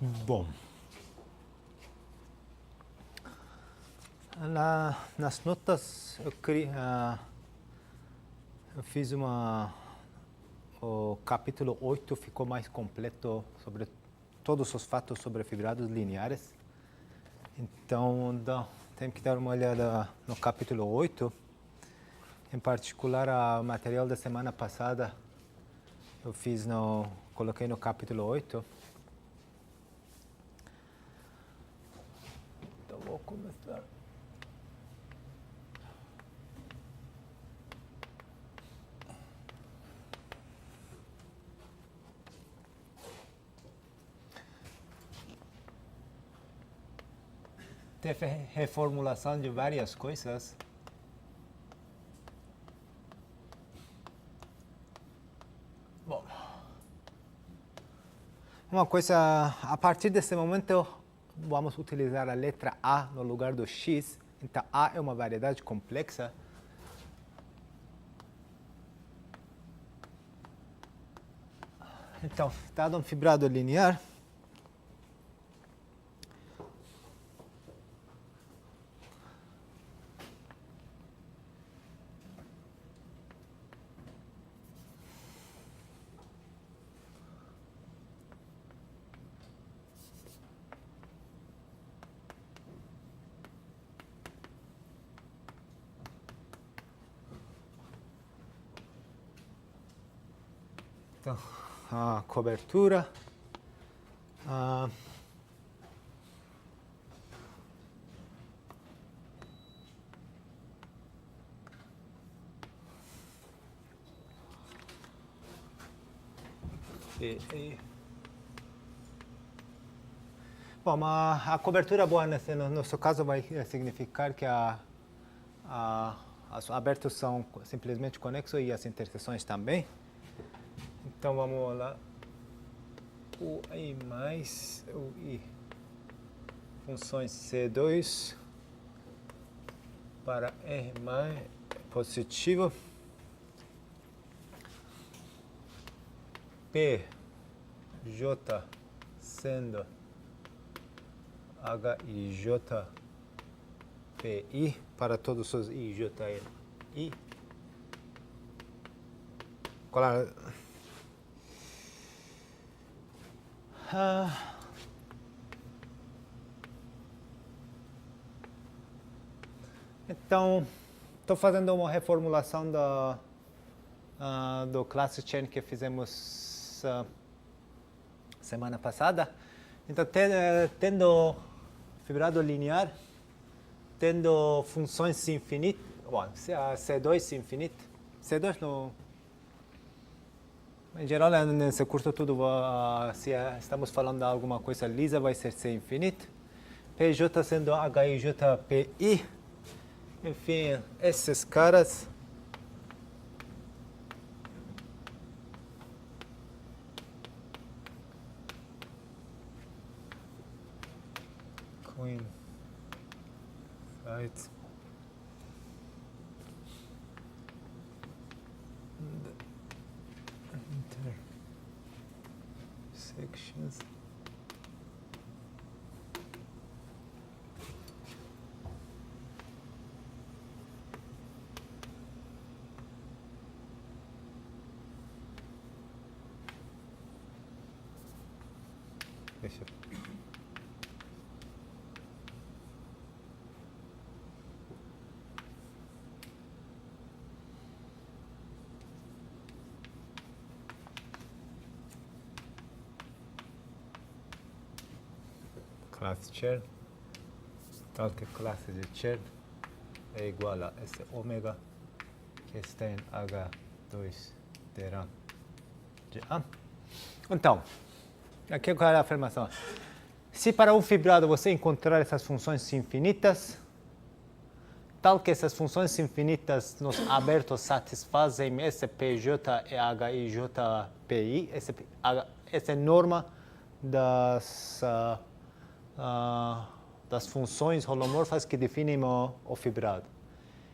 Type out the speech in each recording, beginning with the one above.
Bom, nas notas eu fiz o capítulo 8 ficou mais completo sobre todos os fatos sobre fibrados lineares. Então, tem que dar uma olhada no capítulo 8. Em particular, o material da semana passada eu coloquei no capítulo 8. Então, vou começar. Teve reformulação de várias coisas. Bom, uma coisa, a partir desse momento, vamos utilizar a letra A no lugar do X. Então, A é uma variedade complexa. Então, dado um fibrado linear, então, a cobertura, bom, a cobertura boa no nosso caso vai significar que os abertos são simplesmente conexos e as interseções também. Então vamos lá. O I mais o I. Funções C2 para R mais positivo. P, J sendo H e J, P, I para todos os I, J, I. Claro. Então, estou fazendo uma reformulação do class chain que fizemos semana passada. Então, tendo fibrado linear, tendo funções infinitas, bom, C2 infinito, C2 não. Em geral, nesse curso tudo, se estamos falando de alguma coisa lisa, vai ser C infinito. PJ sendo HIJPI. Enfim, esses caras. Coin. Right. Intersections. Deixa eu... Class chain, tal que classe de chain é igual a esse ômega que está em H2 de RAM de A. Então, aqui qual é a afirmação? Se para um fibrado você encontrar essas funções infinitas, tal que essas funções infinitas nos abertos satisfazem esse PJ e HIJPI, essa é norma das funções holomorfas que definem o fibrado.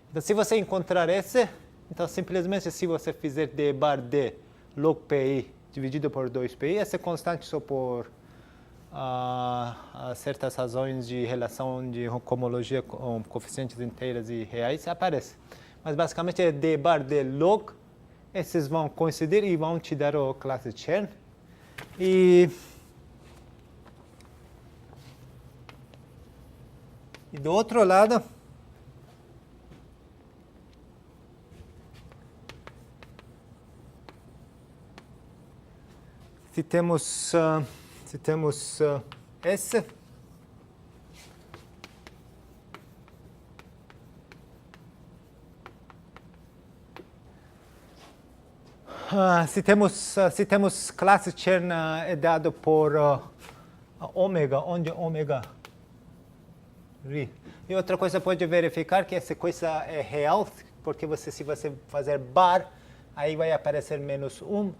Então, se você encontrar então simplesmente se você fizer d bar d log pi dividido por 2pi, essa constante só por certas razões de relação de homologia com coeficientes inteiras e reais aparecem. Mas basicamente é d bar d log, esses vão coincidir e vão te dar a classe Chern. E do outro lado, se temos S, se temos classe Chern é dado por ômega, onde ômega ri. E outra coisa pode verificar que essa coisa é real, porque se você fazer bar, aí vai aparecer menos 1,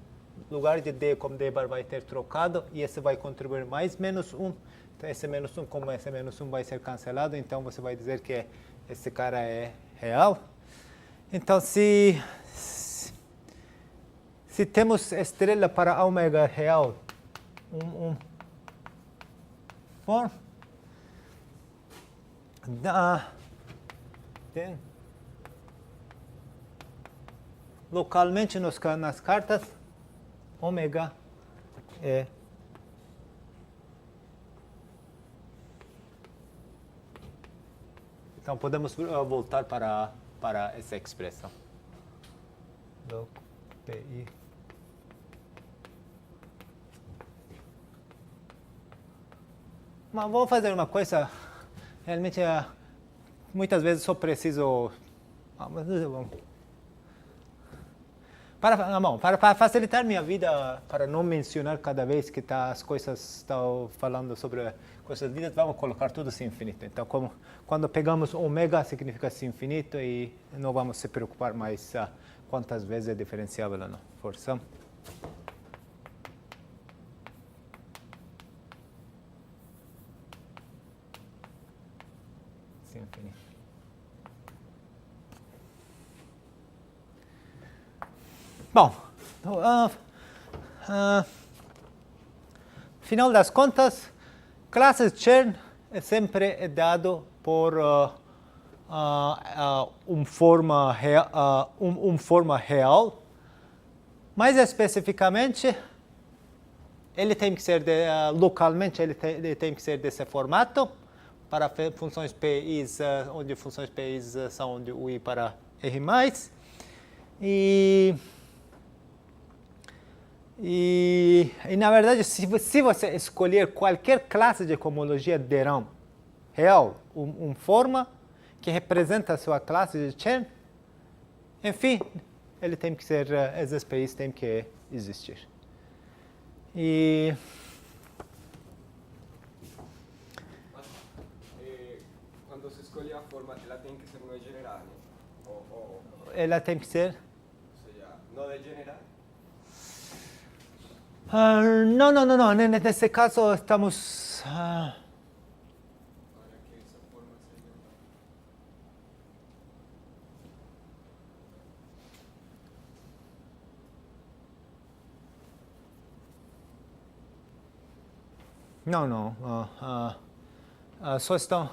lugar de d como d bar vai ter trocado, e esse vai contribuir mais menos 1. Então esse menos 1, como esse menos 1 vai ser cancelado, então você vai dizer que esse cara é real. Então se temos estrela para ômega real, form, localmente nas cartas, ômega é então podemos voltar para essa expressão. Log PI. Mas vou fazer uma coisa, realmente muitas vezes só preciso para facilitar minha vida, para não mencionar cada vez que as coisas estão falando sobre coisas lindas, vamos colocar tudo sem infinito. Então, quando pegamos ômega, significa sem infinito e não vamos se preocupar mais quantas vezes é diferenciável ou não. Força. Sem infinito. Bom, final das contas, classes Chern é sempre dado por forma real, mais especificamente, ele tem que ser localmente ele tem que ser desse formato para funções PIs, onde funções PIs são onde UI para R+. E na verdade, se você escolher qualquer classe de cohomologia de RAM real, forma que representa a sua classe de Chern, enfim, ele tem que ser, esses PIs têm que existir. E quando se escolhe a forma, ela tem que ser não general, né? Ela tem que ser? Ou seja, não é general? Não. Nesse caso, estamos... Para que essa forma seja... Não. Só estão...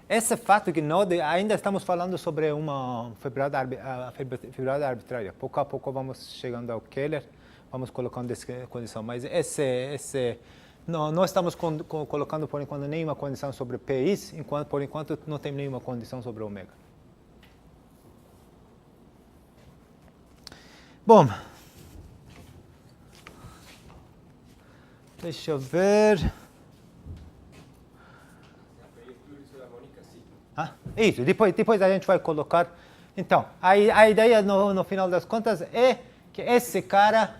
Esse fato que ainda estamos falando sobre uma fibrada arbitrária. Pouco a pouco vamos chegando ao Keller, vamos colocando essa condição. Mas não estamos colocando por enquanto nenhuma condição sobre PIs, por enquanto não tem nenhuma condição sobre ômega. Bom, deixa eu ver. Isso, depois a gente vai colocar. Então, a ideia no final das contas é que esse cara,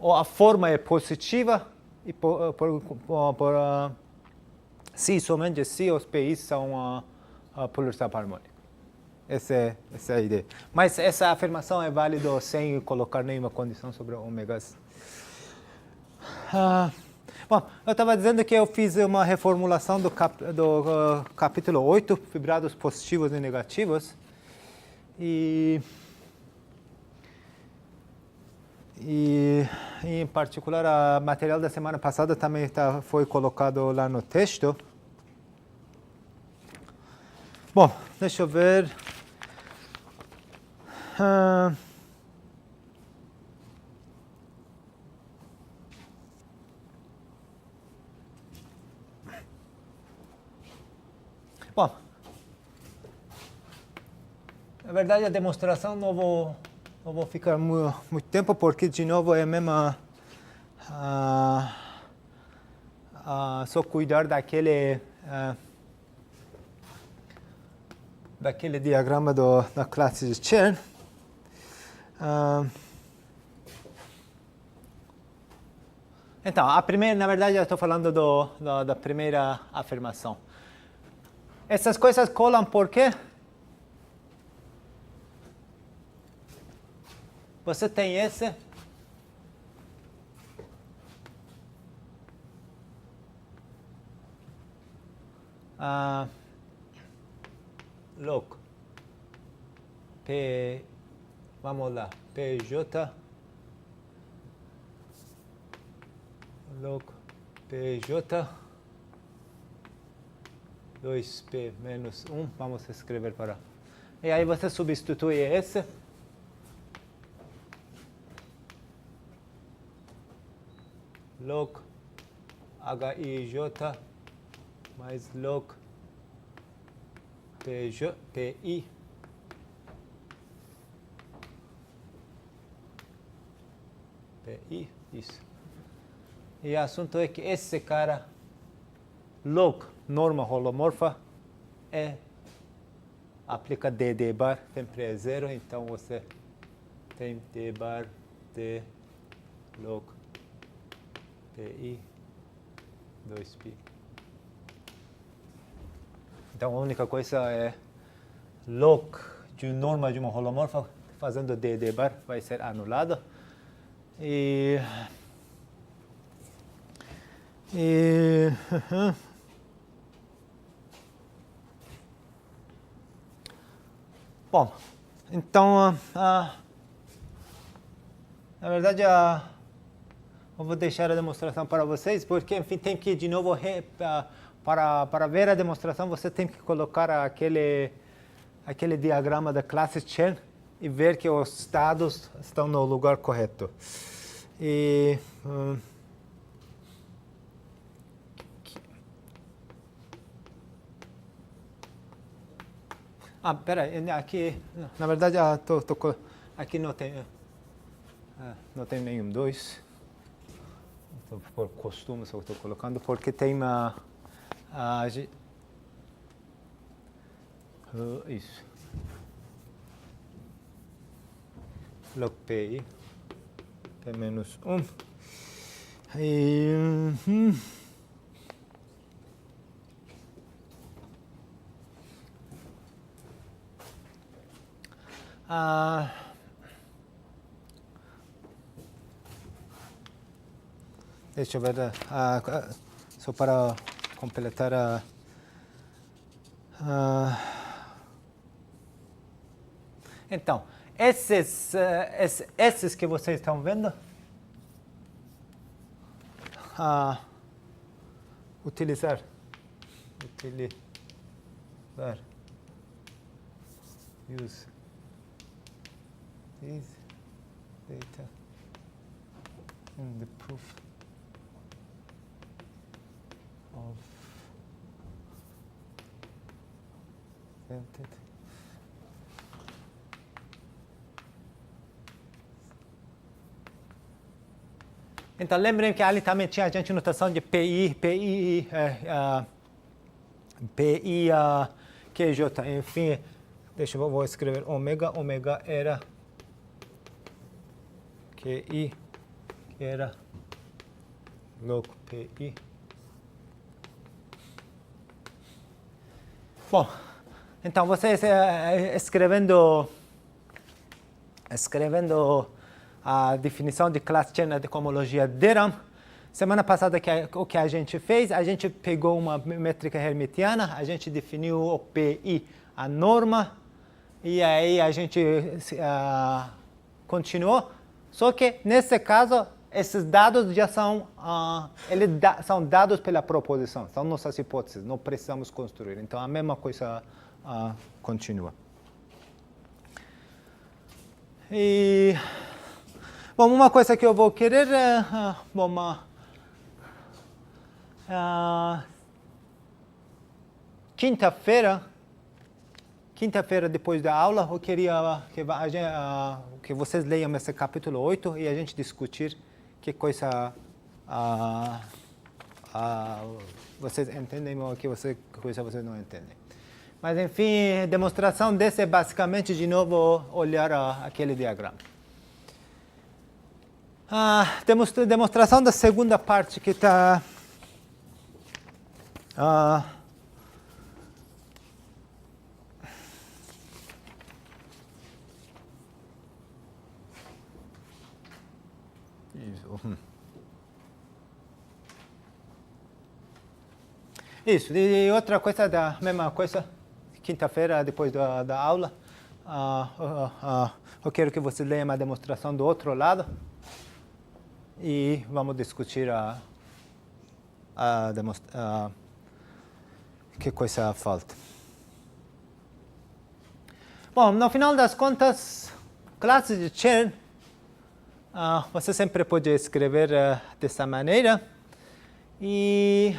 a forma é positiva, e somente se os PIs são polarizado harmônico. Essa é a ideia. Mas essa afirmação é válida sem colocar nenhuma condição sobre ômegas. Bom, eu estava dizendo que eu fiz uma reformulação do capítulo 8, fibrados positivos e negativos. E E, em particular, o material da semana passada também foi colocado lá no texto. Bom, deixa eu ver. Bom, na verdade a demonstração não vou ficar muito tempo, porque de novo é a mesma... só cuidar daquele diagrama da classe de Chern. Então, a primeira, na verdade, eu estou falando da primeira afirmação. Essas coisas colam por quê? Você tem esse. Log P, vamos lá, PJ log PJ 2P menos 1, vamos escrever para... E aí você substitui esse. Log HIJ mais log PI isso. E o assunto é que esse cara, log norma holomorfa, aplica d bar, sempre é zero, então você tem d bar de log PI 2π. Então a única coisa é log de norma de uma holomorfa fazendo d bar vai ser anulado. Bom, então, na verdade, eu vou deixar a demonstração para vocês, porque, enfim, tem que, de novo, para ver a demonstração, você tem que colocar aquele diagrama da classe Chern e ver que os estados estão no lugar correto. Pera, aqui, na verdade, aqui não tem nenhum 2. Então, por costume, só estou colocando, porque tem isso. Log PI, P menos 1. Deixa eu ver, só para completar então, esses que vocês estão vendo, utilizar use these data in the proof of invented Então, lembrem que ali também tinha a gente notação de PI, QJ, enfim, vou escrever ômega era QI, que era log PI. Bom, então vocês escrevendo a definição de classe Chern de cohomologia de RAM. Semana passada, o que a gente fez? A gente pegou uma métrica hermitiana, a gente definiu o PI, a norma, e aí a gente continuou Só que, nesse caso, esses dados já são, são dados pela proposição, são nossas hipóteses, não precisamos construir. Então, a mesma coisa continua. E, bom, uma coisa que eu vou querer é, quinta-feira, depois da aula, eu queria que vocês leiam esse capítulo 8 e a gente discutir que coisa vocês entendem ou que coisa vocês não entendem. Mas, enfim, a demonstração desse é basicamente, de novo, olhar aquele diagrama. Demonstração da segunda parte que está... Isso, e outra coisa, da mesma coisa, quinta-feira, depois da aula, eu quero que você leia uma demonstração do outro lado e vamos discutir que coisa falta. Bom, no final das contas, classes de Chern, você sempre pode escrever dessa maneira. E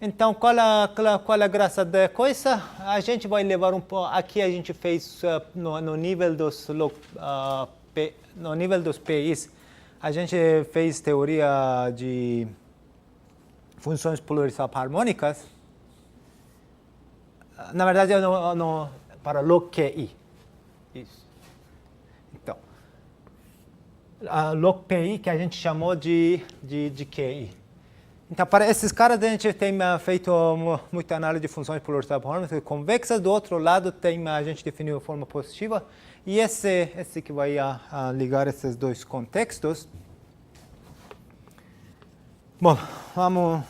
então, qual a graça da coisa? A gente vai levar um pouco. Aqui a gente fez no nível dos PIs, a gente fez teoria de funções polarizadas harmônicas. Na verdade, para log QI. Isso. Então, log PI que a gente chamou de QI. Então, para esses caras, a gente tem feito muita análise de funções polarizadas harmônicas convexas. Do outro lado, a gente definiu a forma positiva. E esse que vai ligar esses dois contextos. Bom, vamos...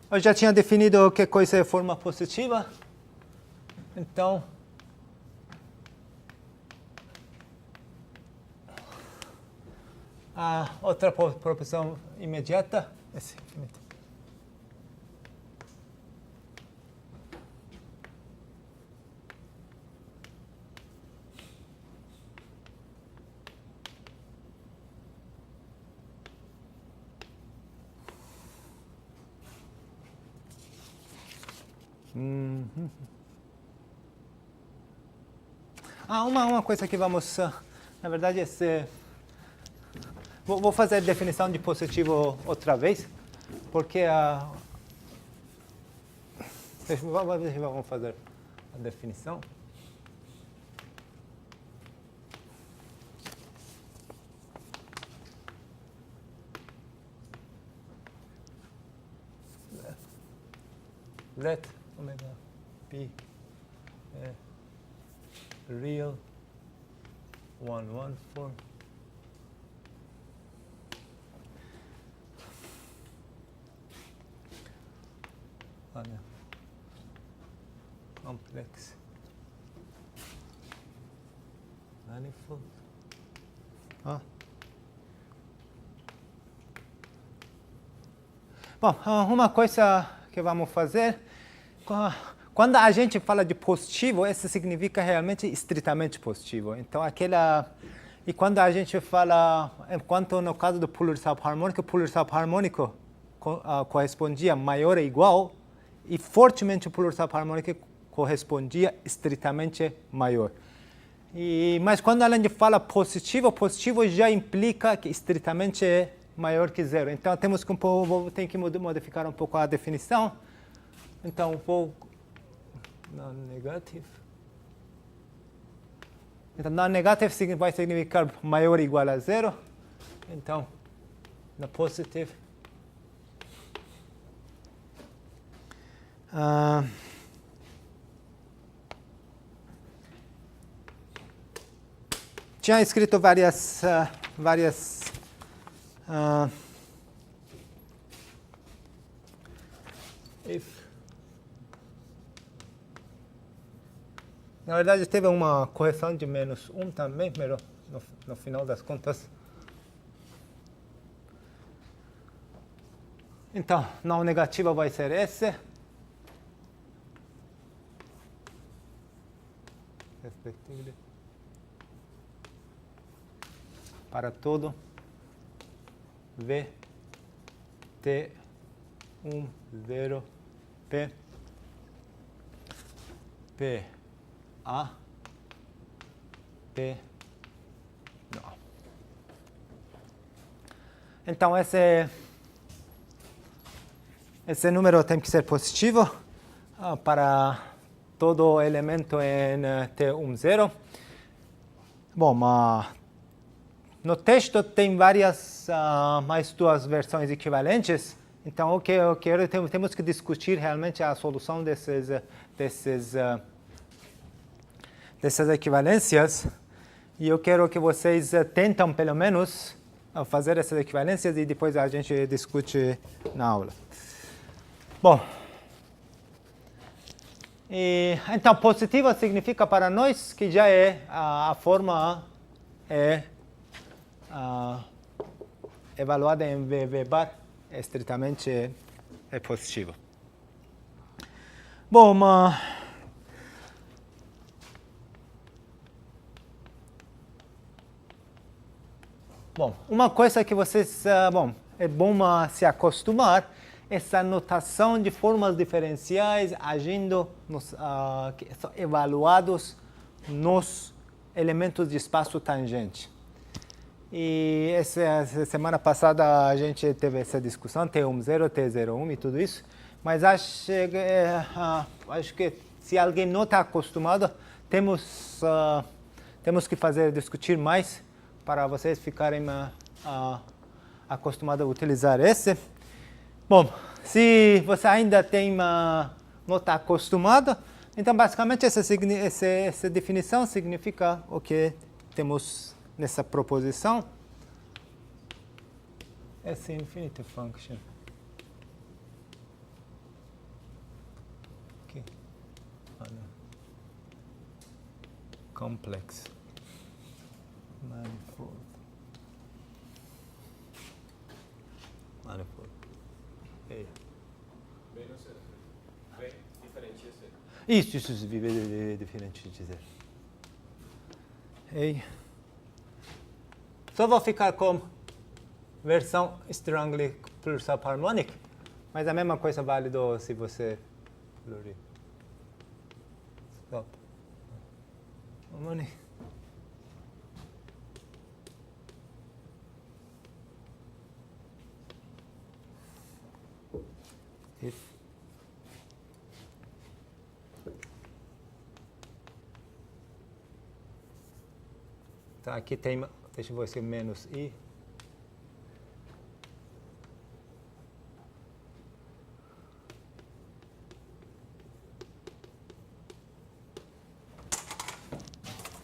Eu já tinha definido que coisa é forma positiva. Então, a outra proposição imediata. Uma coisa que vamos, na verdade, vou fazer a definição de positivo outra vez, porque vamos fazer a definição. Let omega p real 1 form. Complex manifold. Bom, uma coisa que vamos fazer, quando a gente fala de positivo, isso significa realmente estritamente positivo. Então, e quando a gente fala, enquanto no caso do polarizado harmônico, o polarizado harmônico correspondia maior ou igual, e fortemente o polarizado harmônico correspondia estritamente maior. Mas quando a gente fala positivo, positivo já implica que estritamente é maior que zero. Então, temos que tem que modificar um pouco a definição. Então, vou non-negative. Então, non-negative vai significar maior ou igual a zero. Então, no positive. Tinha escrito várias If. Na verdade, teve uma correção de menos 1 também, mas no final das contas. Então, não negativa vai ser S. Respectively. Para todo V, T, 0, P, P, A, P, não. Então, esse número tem que ser positivo para todo elemento em T10. Bom, no texto tem mais duas versões equivalentes. Então, o que eu quero, temos que discutir realmente a solução dessas equivalências. E eu quero que vocês tentem, pelo menos, fazer essas equivalências e depois a gente discute na aula. Bom, então, positivo significa para nós que já é a forma evaluada em V bar, estritamente é positivo. Bom, uma coisa que vocês, é bom se acostumar, essa notação de formas diferenciais agindo que são evaluados nos elementos de espaço tangente. E essa semana passada a gente teve essa discussão, T10, T01 e tudo isso, mas acho que se alguém não está acostumado, temos que discutir mais para vocês ficarem acostumados a utilizar esse. Bom, se você ainda não está acostumado, então basicamente essa definição significa o que temos nessa proposição. Essa infinite function. Okay. Complex. Manifold. B não sei. B diferente de C. Isso, V diferente de Z. Ei. Só vou ficar com versão strongly subharmonic, mas a mesma coisa válida se você plural. Stop. Harmonic. If tá, aqui tem, deixa eu ver se menos I.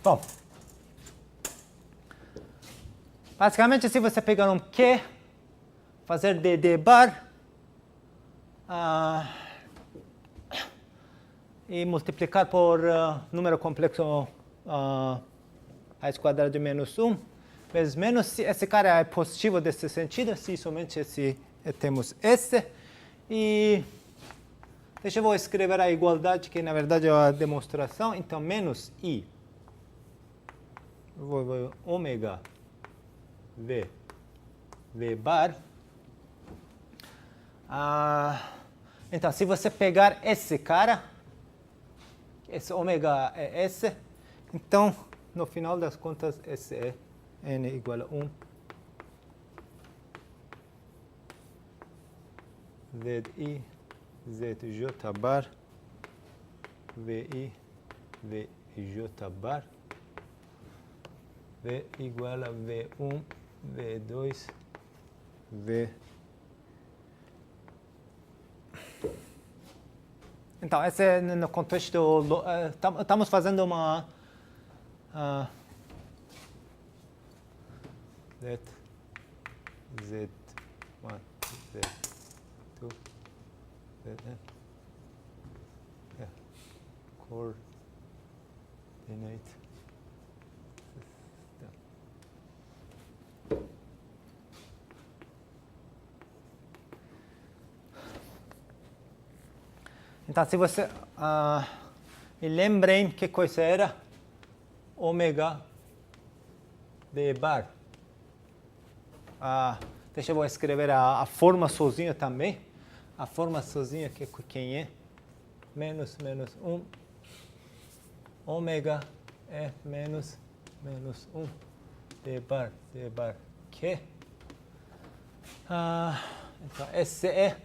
Bom, basicamente se você pegar um Q, fazer DD bar, e multiplicar por número complexo raiz quadrada de menos 1, vezes menos, esse cara é positivo desse sentido, se somente temos esse. E deixa eu escrever a igualdade, que na verdade é a demonstração. Então, menos I, ômega V bar. Então, se você pegar esse cara, esse ômega é esse, então, no final das contas, esse é n igual a 1 Zi Zj bar Vi Vj bar V igual a V1 V2 V. Então, esse é no contexto, estamos fazendo uma Z1, Z2, Zn. Yeah. Coordinate system. Então, se você me lembrem que coisa era ômega de bar. Deixa eu escrever a forma sozinha também. A forma sozinha, que quem é? Menos 1. Ômega é menos 1 de bar, que? Então, esse é.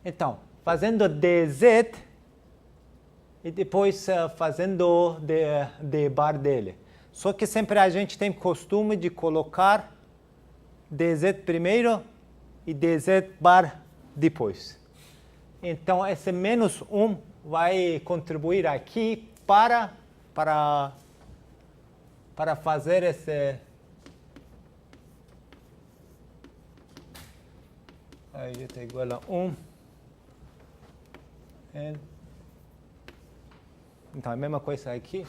Então, fazendo dz e depois fazendo d bar dele. Só que sempre a gente tem costume de colocar dz primeiro e dz bar depois. Então, esse menos 1 vai contribuir aqui para fazer esse... Aí j igual a 1. Então, a mesma coisa aqui.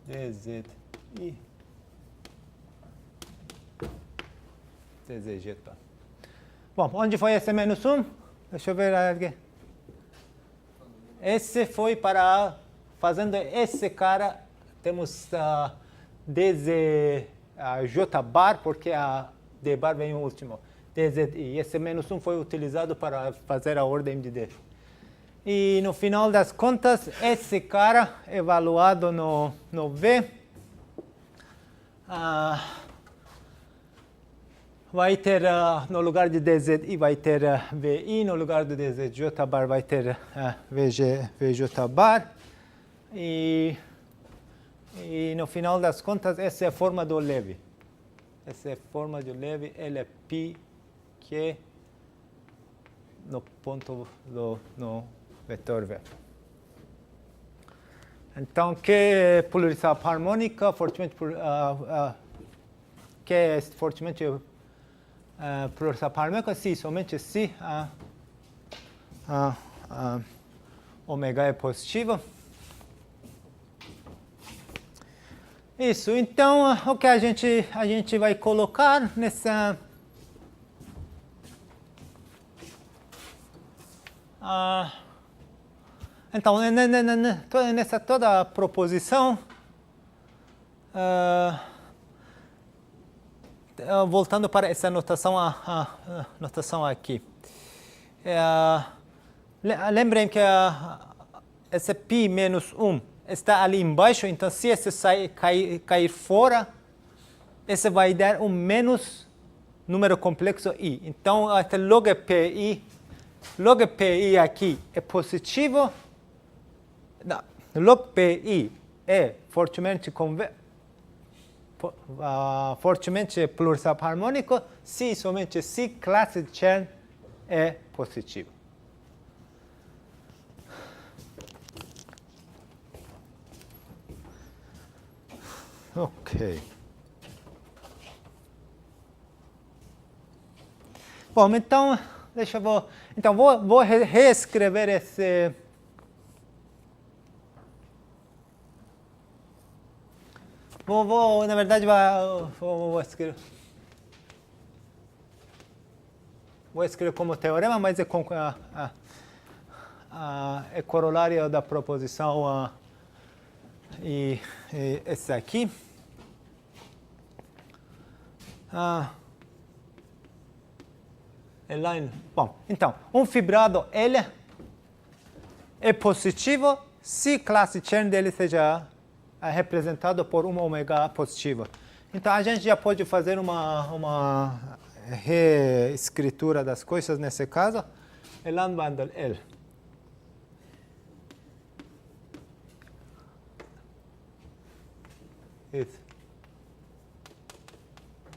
dz e dz j. Bom, onde foi esse menos 1? Deixa eu ver aqui. Esse foi para, fazendo esse cara, temos dz j bar, porque a d bar vem o último. Dz e esse menos 1 foi utilizado para fazer a ordem de d. E no final das contas, esse cara evaluado no V vai ter, no lugar de dzi, vai ter vi, no lugar do dzj bar vai ter vj bar. E no final das contas, essa é a forma do Levi. Essa é a forma do Levi, ele é π que no ponto no vetor V. Então, que é polarização harmônica, fortemente que é fortemente polarização harmônica, se somente se ômega é positivo. Isso, então, o que a gente vai colocar nessa... Então, nessa toda a proposição, voltando para essa notação, notação aqui. Lembrem que esse π menos 1 está ali embaixo, então se esse cair fora, esse vai dar um menos número complexo i. Então, até log pi aqui é positivo. Não, log pi é fortemente polarização harmônico se somente se classe de Chern é positivo. Ok. Bom, então, vou reescrever esse... na verdade, vou escrever... Vou escrever como teorema, mas é corolário da proposição e esse aqui. Bom, então, um fibrado L é positivo se classe Chern dele seja representado por uma ômega positiva. Então, a gente já pode fazer uma reescritura das coisas nesse caso. Elan-Bundle L. It's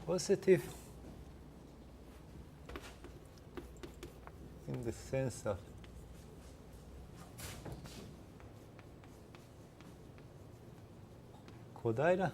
positive in the sense of Kodaira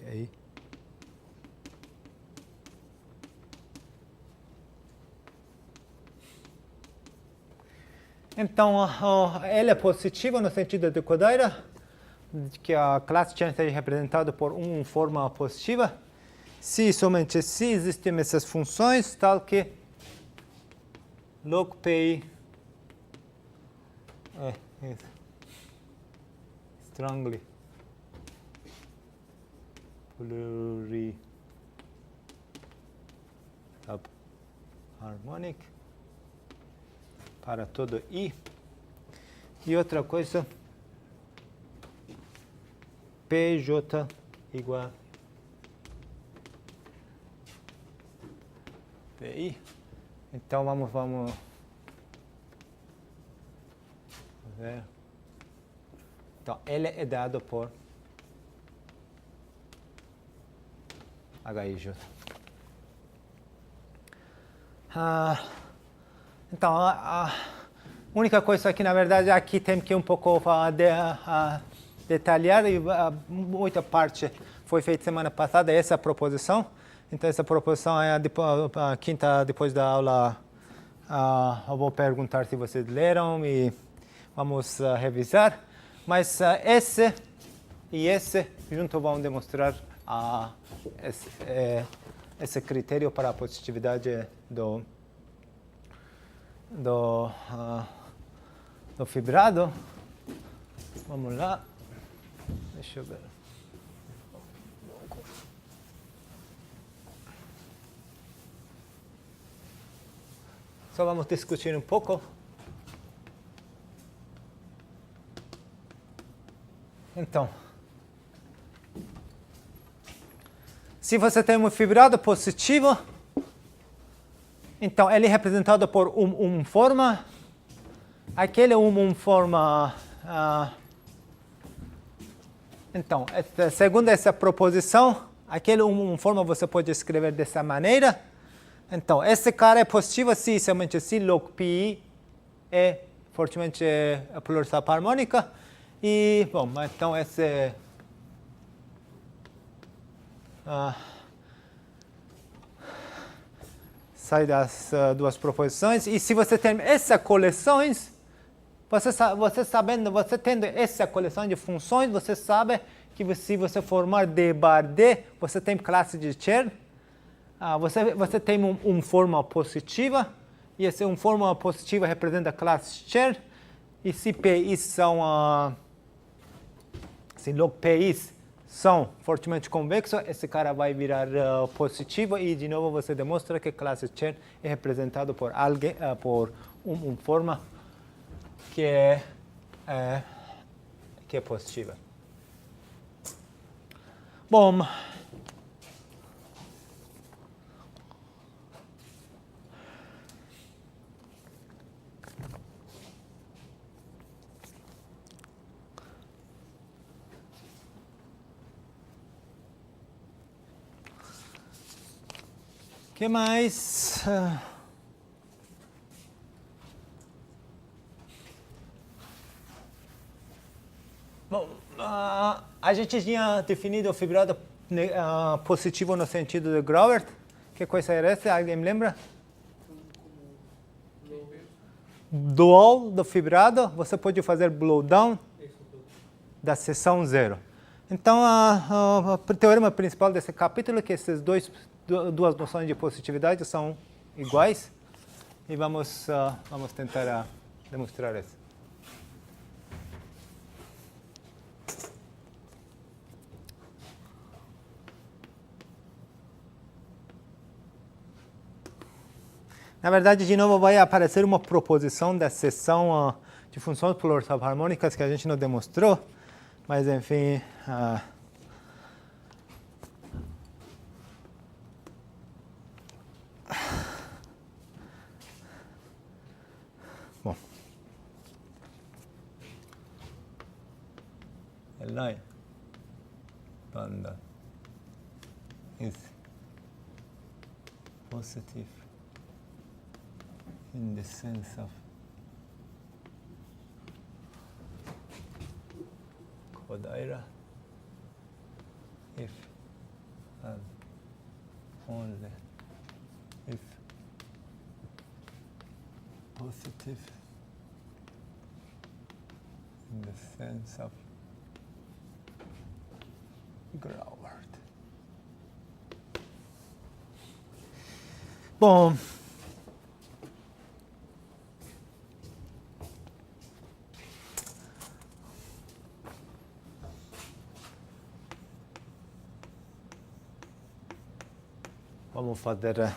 PA. Então, ele é positivo no sentido de Kodaira, que a classe Chen seja representada por uma forma positiva, se somente se existem essas funções, tal que log PI é strongly pluri-subharmonic para todo I. E outra coisa, PJ igual PI. Então vamos ver. Então ele é dado por HIJ. Então a única coisa que na verdade aqui tem que um pouco detalhar, e muita parte foi feita semana passada, essa proposição. Então essa proposição é a quinta depois da aula. Eu vou perguntar se vocês leram e vamos revisar. Mas esse e esse junto vão demonstrar esse critério para a positividade do fibrado. Vamos lá. Deixa eu ver. Só vamos discutir um pouco. Então, se você tem um fibrado positivo, então ele é representado por uma forma. Aquele uma forma. Então, segundo essa proposição, aquele uma forma você pode escrever dessa maneira. Então, esse cara é positivo se somente se log pi é fortemente pluri-subharmônica. E, bom, então esse sai das duas proposições. E se você tem essas coleções, você tendo essa coleção de funções, você sabe que se você formar D bar D, você tem classe de Chern. Você tem uma forma positiva, e essa uma forma positiva representa a classe Chern. E se PIs são, se log PIs são fortemente convexos, esse cara vai virar positivo, e de novo você demonstra que a classe Chern é representada por alguém, por uma forma que é positiva. Bom, que mais? Bom, a gente tinha definido o fibrado positivo no sentido de Grover. Que coisa era essa? Alguém me lembra? Dual do fibrado, você pode fazer blowdown da seção zero. Então, o teorema principal desse capítulo é que essas duas noções de positividade são iguais, e vamos tentar demonstrar isso. Na verdade, de novo, vai aparecer uma proposição da seção de funções pluri-subharmônicas que a gente não demonstrou, mas enfim. Bom. A line banda is positive in the sense of Kodaira if and only if positive in the sense of Grauert. Bom, vamos fazer.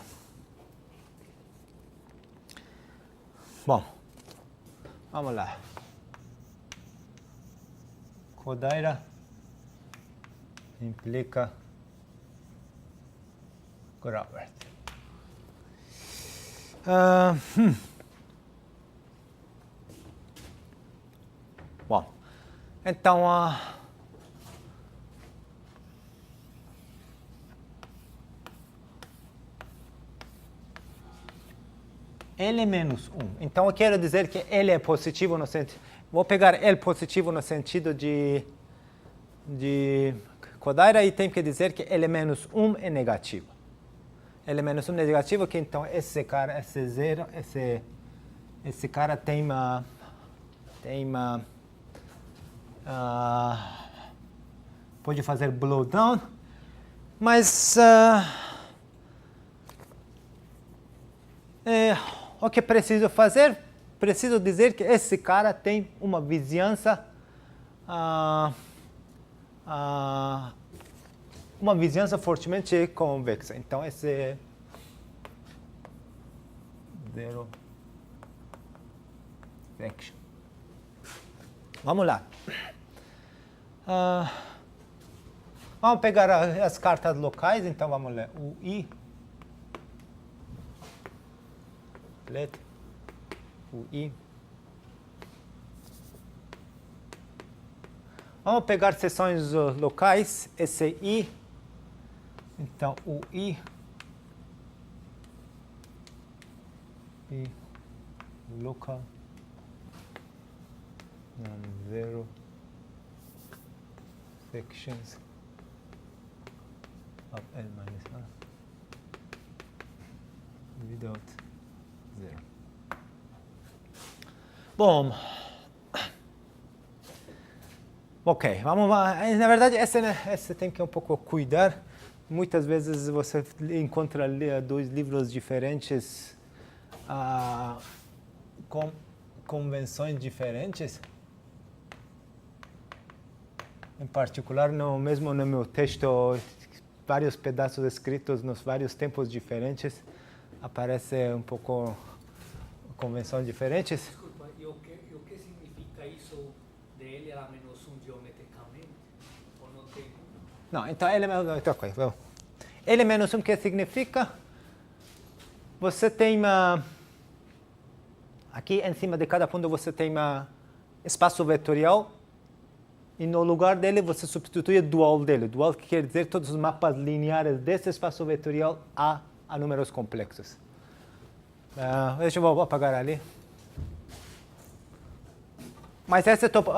Bom, vamos lá. Kodaira implica Grauert. Bom, então L é menos 1. Então eu quero dizer que L é positivo no sentido. Vou pegar L positivo no sentido de Kodaira e tem que dizer que L menos 1 é negativo. L menos 1 é negativo, que então esse cara, esse cara tem pode fazer blowdown, mas o que preciso fazer? Preciso dizer que esse cara tem uma vizinhança fortemente convexa. Então, esse é zero vection. Vamos lá. Vamos pegar as cartas locais. Então, vamos ler o I. Let o I. Vamos pegar seções locais, esse I. Então, o I local zero sections of L minus 1 without zero. Bom, ok, vamos lá. Na verdade, esse tem que um pouco cuidar. Muitas vezes você encontra dois livros diferentes com convenções diferentes. Em particular, mesmo no meu texto, vários pedaços escritos nos vários tempos diferentes, aparece um pouco convenções diferentes. Desculpa, e o que significa isso de L a menos 1 geometricamente? Ou não tem? Não, então L menos 1, então, ok, vamos. L menos 1, que significa? Você tem aqui em cima de cada ponto você tem espaço vetorial e no lugar dele você substitui o dual dele. Dual que quer dizer todos os mapas lineares desse espaço vetorial a números complexos. Deixa eu apagar ali. Mas esse topo...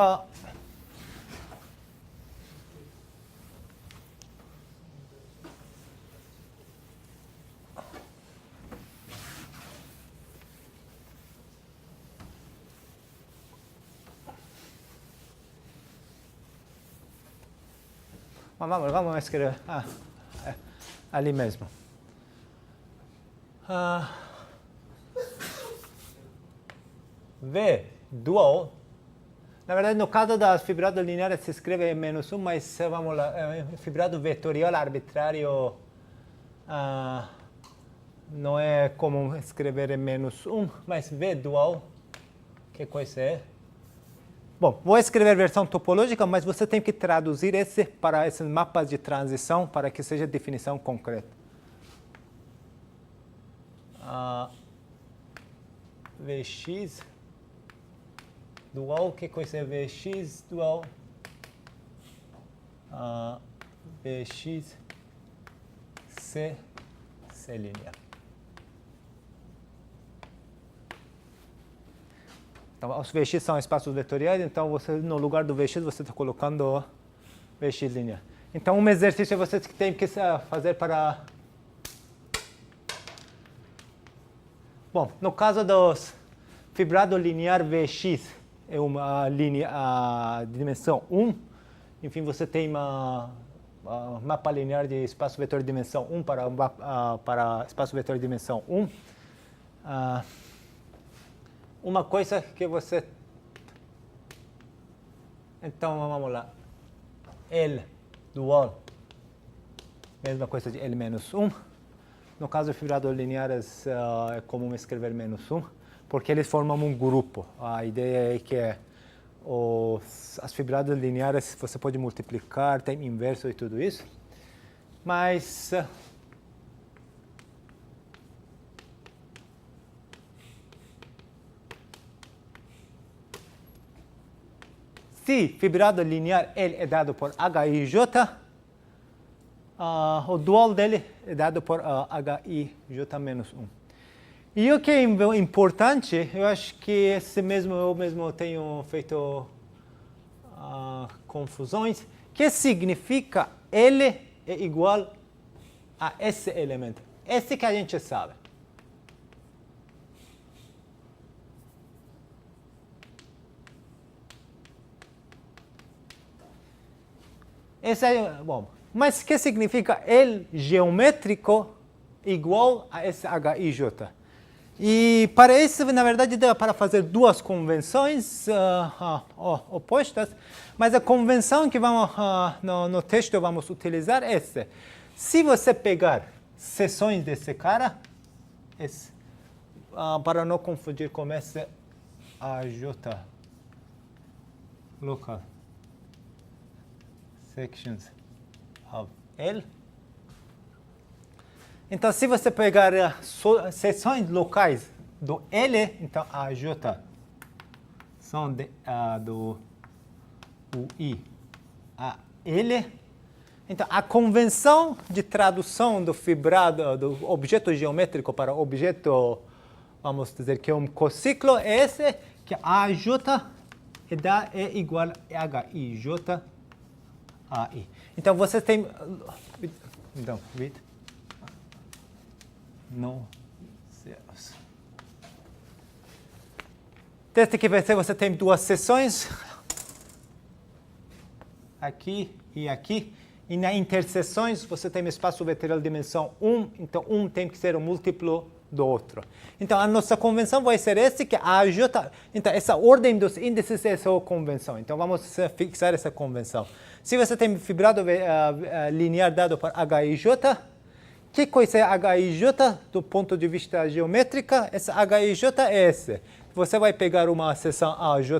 Vamos escrever ali mesmo. V dual. Na verdade, no caso das fibrados lineares se escreve menos 1, mas vamos lá, fibrado vetorial arbitrário não é comum escrever menos 1, mas V dual, que coisa é? Bom, vou escrever versão topológica, mas você tem que traduzir esse para esses mapas de transição para que seja definição concreta. Vx dual, que coisa é Vx dual? Vx C linear. Então, os Vx são espaços vetoriais, então você, no lugar do Vx você está colocando Vx linear. Então, um exercício você tem que fazer para... Bom, no caso dos fibrado linear VX, é uma linha de dimensão 1. Enfim, você tem mapa linear de espaço vetor de dimensão 1 para espaço vetor de dimensão 1. Uma coisa que você... Então, vamos lá. L dual, mesma coisa de L menos 1. No caso de fibrados lineares, é comum escrever menos 1, porque eles formam um grupo. A ideia é que as fibradas lineares você pode multiplicar, tem inverso e tudo isso. Mas se fibrado linear L é dado por HIJ, o dual dele é dado por HIJ menos 1. E o que é importante, eu acho que eu mesmo tenho feito confusões, que significa L é igual a esse elemento. Esse que a gente sabe. Esse é, bom, mas que significa L geométrico igual a esse HIJ? E para isso, na verdade, dá para fazer duas convenções opostas, mas a convenção que vamos, no texto vamos utilizar é essa. Se você pegar seções desse cara, para não confundir com esse AJ local sections of L. Então, se você pegar seções locais do L, então a J são do UI a L. Então, a convenção de tradução do fibrado, do objeto geométrico para objeto, vamos dizer que é um cociclo, é esse, que a J é igual a HIJ AI. Então, você tem... Então, no zeros. Desde que você tem duas seções, aqui e aqui, e nas interseções você tem espaço vetorial de dimensão 1, então um tem que ser um múltiplo do outro. Então a nossa convenção vai ser essa, que a J, então essa ordem dos índices é a sua convenção. Então vamos fixar essa convenção. Se você tem fibrado linear dado por HIJ, que coisa é HIJ do ponto de vista geométrico? Essa HIJ é essa. Você vai pegar uma seção AJ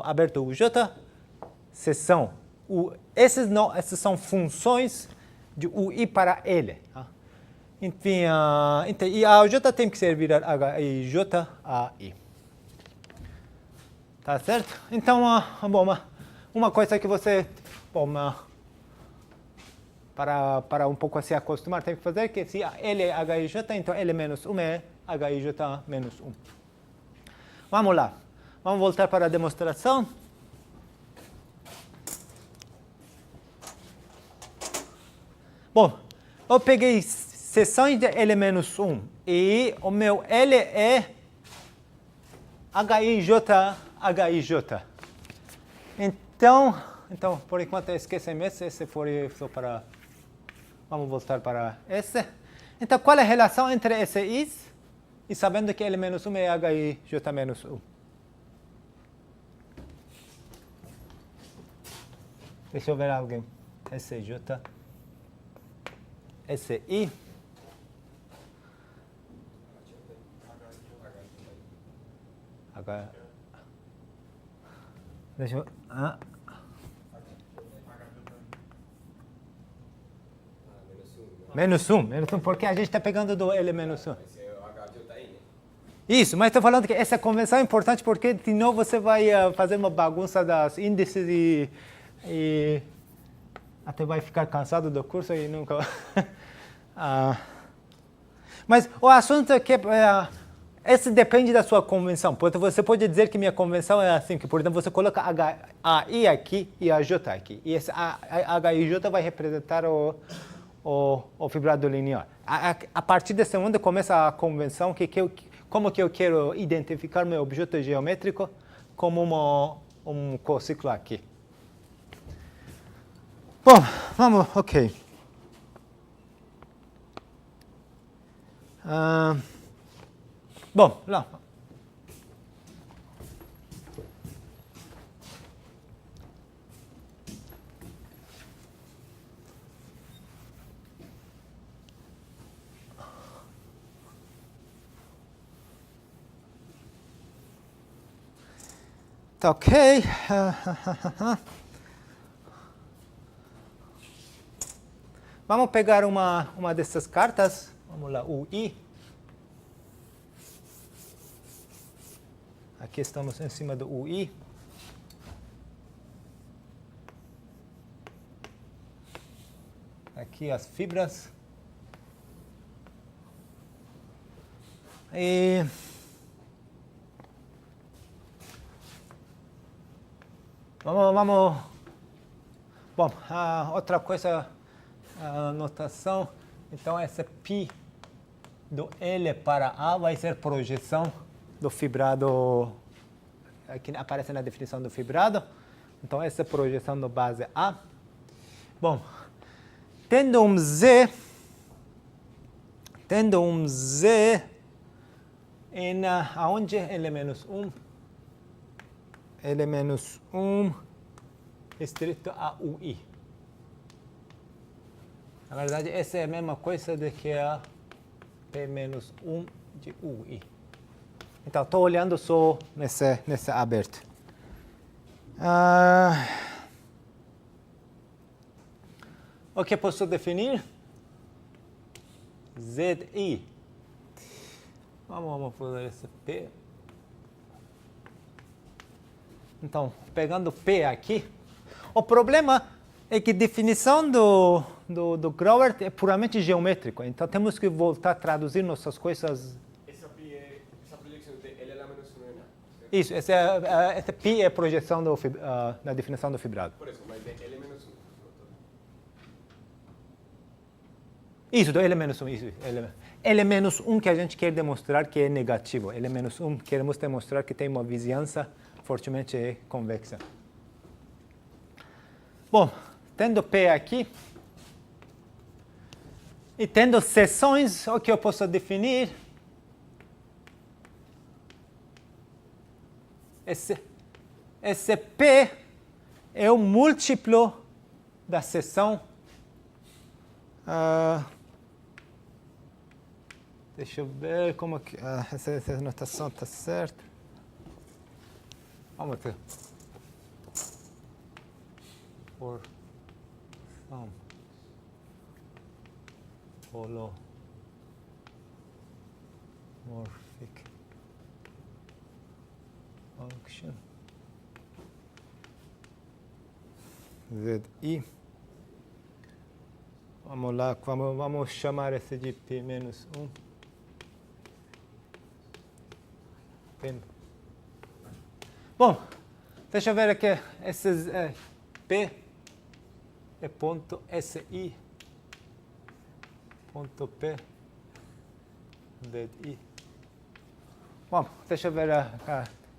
aberto UJ, seção U. Essas são funções de UI para L. Enfim, e a AJ tem que servir a HIJ AI. Tá certo? Então, bom, uma coisa que você... Bom, para um pouco se acostumar, tem que fazer que se L é HIJ, então L menos 1 é HIJ menos 1. Vamos lá. Vamos voltar para a demonstração. Bom, eu peguei seções de L menos 1 e o meu L é HIJ. Então, por enquanto, esquecemos esse foi só para... Vamos voltar para esse. Então, qual é a relação entre esse e sabendo que L menos 1 é HIJ menos 1? Deixa eu ver alguém. SJ. SI. H. Deixa eu... Menos 1, porque a gente está pegando do L menos 1. Isso, mas estou falando que essa convenção é importante porque senão você vai fazer uma bagunça das índices e até vai ficar cansado do curso e nunca... Mas o assunto é que Isso depende da sua convenção. Você pode dizer que minha convenção é assim, que, por exemplo, você coloca HI aqui e AJ aqui. E esse H e J vai representar o fibrado linear. A partir desse momento começa a convenção como que eu quero identificar meu objeto geométrico como um cociclo aqui. Bom, vamos, ok. Bom, lá. Tá ok. Vamos pegar uma dessas cartas. Vamos lá, UI. Aqui estamos em cima do UI. Aqui as fibras. E vamos. Bom, outra coisa, a notação. Então, essa π do L para A vai ser projeção do fibrado, que aparece na definição do fibrado. Então, essa é a projeção da base A. Bom, tendo um Z em aonde L-1, L-1 restrito a UI. Na verdade, essa é a mesma coisa do que a P-1 de UI. Então, estou olhando só nesse aberto. O que posso definir? ZI. Vamos fazer esse P. Então, pegando P aqui, o problema é que a definição do Grover é puramente geométrico. Então, temos que voltar a traduzir nossas coisas. Essa projeção de L é a menos 1 na. Isso, essa π é a projeção da definição do fibrado. Por isso, mas de L é menos 1. Isso, do L-1, isso. L-1 que a gente quer demonstrar que é negativo. L-1 queremos demonstrar que tem uma vizinhança fortemente convexa. Bom, tendo P aqui, e tendo seções, o que eu posso definir? Esse P é o múltiplo da seção. Deixa eu ver como que essa notação está certa. Vamos ver. For some holomorphic function ZI. Vamos lá, vamos chamar esse de P-1. Bom, deixa eu ver aqui. Esses P é ponto SI, ponto P, ZI. Bom, deixa eu ver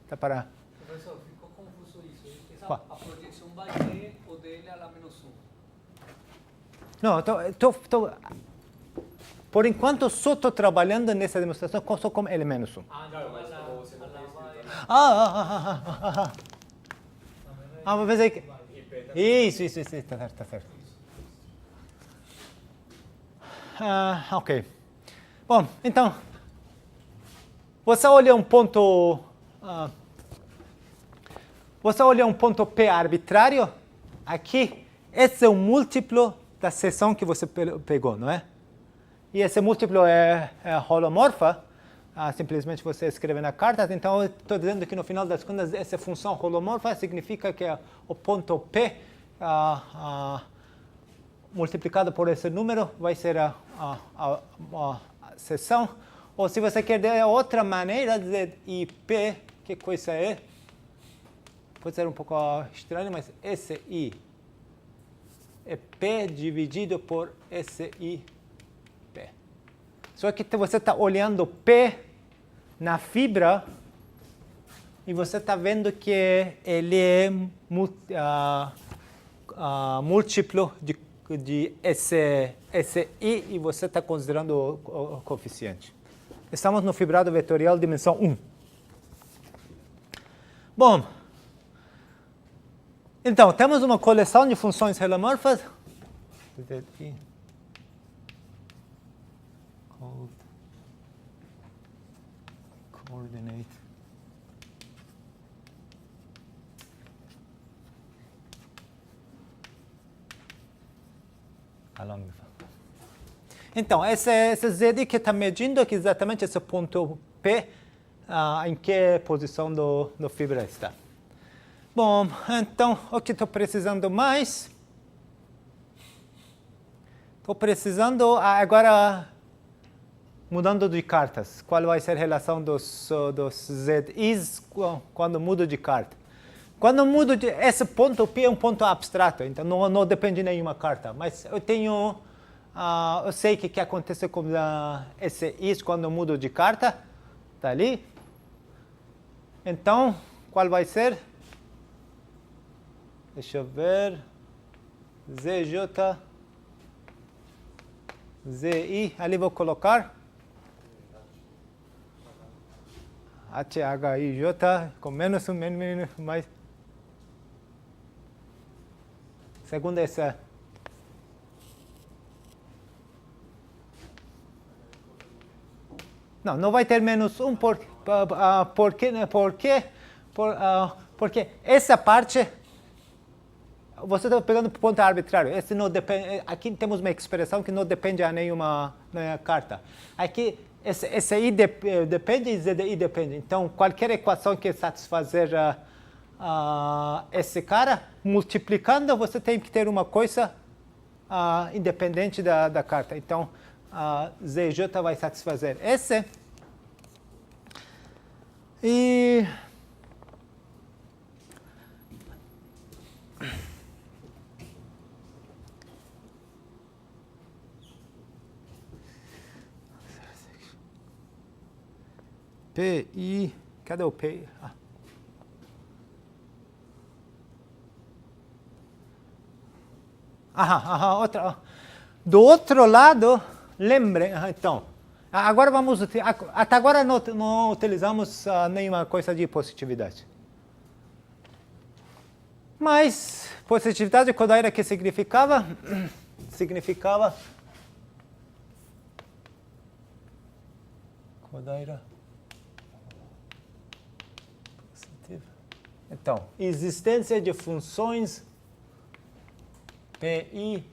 tá para. Professor, ficou confuso isso. Qual? A projeção vai ser o dele a la menos 1. Não, por enquanto só estou trabalhando nessa demonstração só com L-1. Ah, Claro, não, mas ela como você não tem vai... Vamos ver aqui. Isso, tá certo. Ok. Bom, então, você olha um ponto P arbitrário, aqui, esse é o múltiplo da seção que você pegou, não é? E esse múltiplo é holomorfa, simplesmente você escreve na carta. Então, eu estou dizendo que no final das contas, essa função holomorfa significa que o ponto P multiplicado por esse número vai ser a seção. Ou se você quer de outra maneira, ZIP, que coisa é? Pode ser um pouco estranho, mas SI é P dividido por SIP. Só que você está olhando P na fibra e você está vendo que ele é múltiplo de SI e você está considerando o coeficiente. Estamos no fibrado vetorial dimensão 1. Bom, então, temos uma coleção de funções relomorfas. Coordinate. Along the... Então, esse ZI que está medindo aqui exatamente esse ponto P, em que posição do fibra está. Bom, então, o que estou precisando mais? Estou precisando, agora, mudando de cartas. Qual vai ser a relação dos ZIs quando mudo de carta? Quando mudo de... Esse ponto P é um ponto abstrato, então não depende de nenhuma carta. Mas eu tenho... eu sei o que acontece com esse is quando eu mudo de carta. Está ali. Então, qual vai ser? Deixa eu ver. ZJ. ZI. Ali vou colocar. HIJ com menos um, menos mais. Segundo essa. Não vai ter menos 1 porque essa parte, você está pegando ponto arbitrário. Esse não depende, aqui temos uma expressão que não depende a nenhuma carta. Aqui, esse I depende e ZDI depende. Então, qualquer equação que satisfazer esse cara, multiplicando, você tem que ter uma coisa independente da carta. Então, ZJ vai satisfazer esse. E PI, cadê o PI? Outra. Do outro lado, lembre, então, agora vamos, até agora não utilizamos nenhuma coisa de positividade. Mas positividade, Kodaira, que significava? Significava Kodaira positiva. Então, existência de funções PI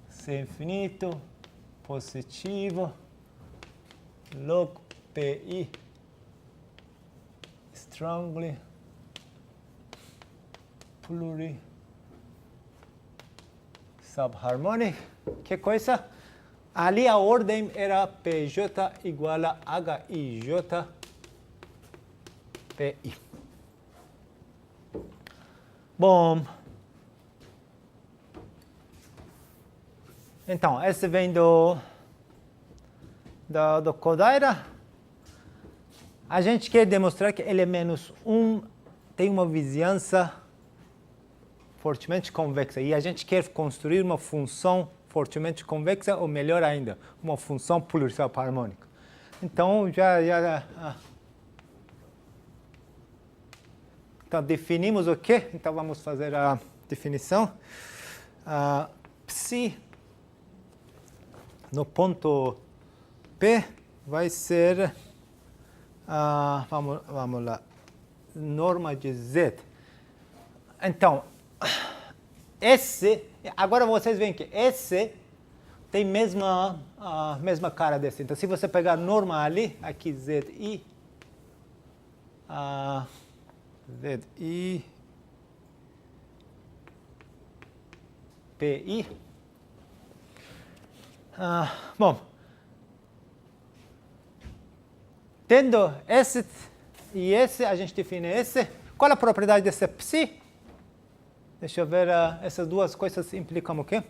C infinito positivo log PI strongly pluri subharmonic. Que coisa? Ali a ordem era PJ igual a HIJ PI. Bom, então, esse vem do Kodaira. A gente quer demonstrar que ele é menos 1, tem uma vizinhança fortemente convexa. E a gente quer construir uma função fortemente convexa, ou melhor ainda, uma função plurisubharmônica. Então, então, definimos o quê? Então, vamos fazer a definição. Psi no ponto P vai ser, vamos lá, norma de Z. Então, esse, agora vocês veem que esse tem mesma cara desse. Então, se você pegar norma ali, aqui ZI, ZI, PI. Bom, Tendo esse e esse, a gente define esse. Qual a propriedade desse psi? Deixa eu ver, essas duas coisas implicam o quê?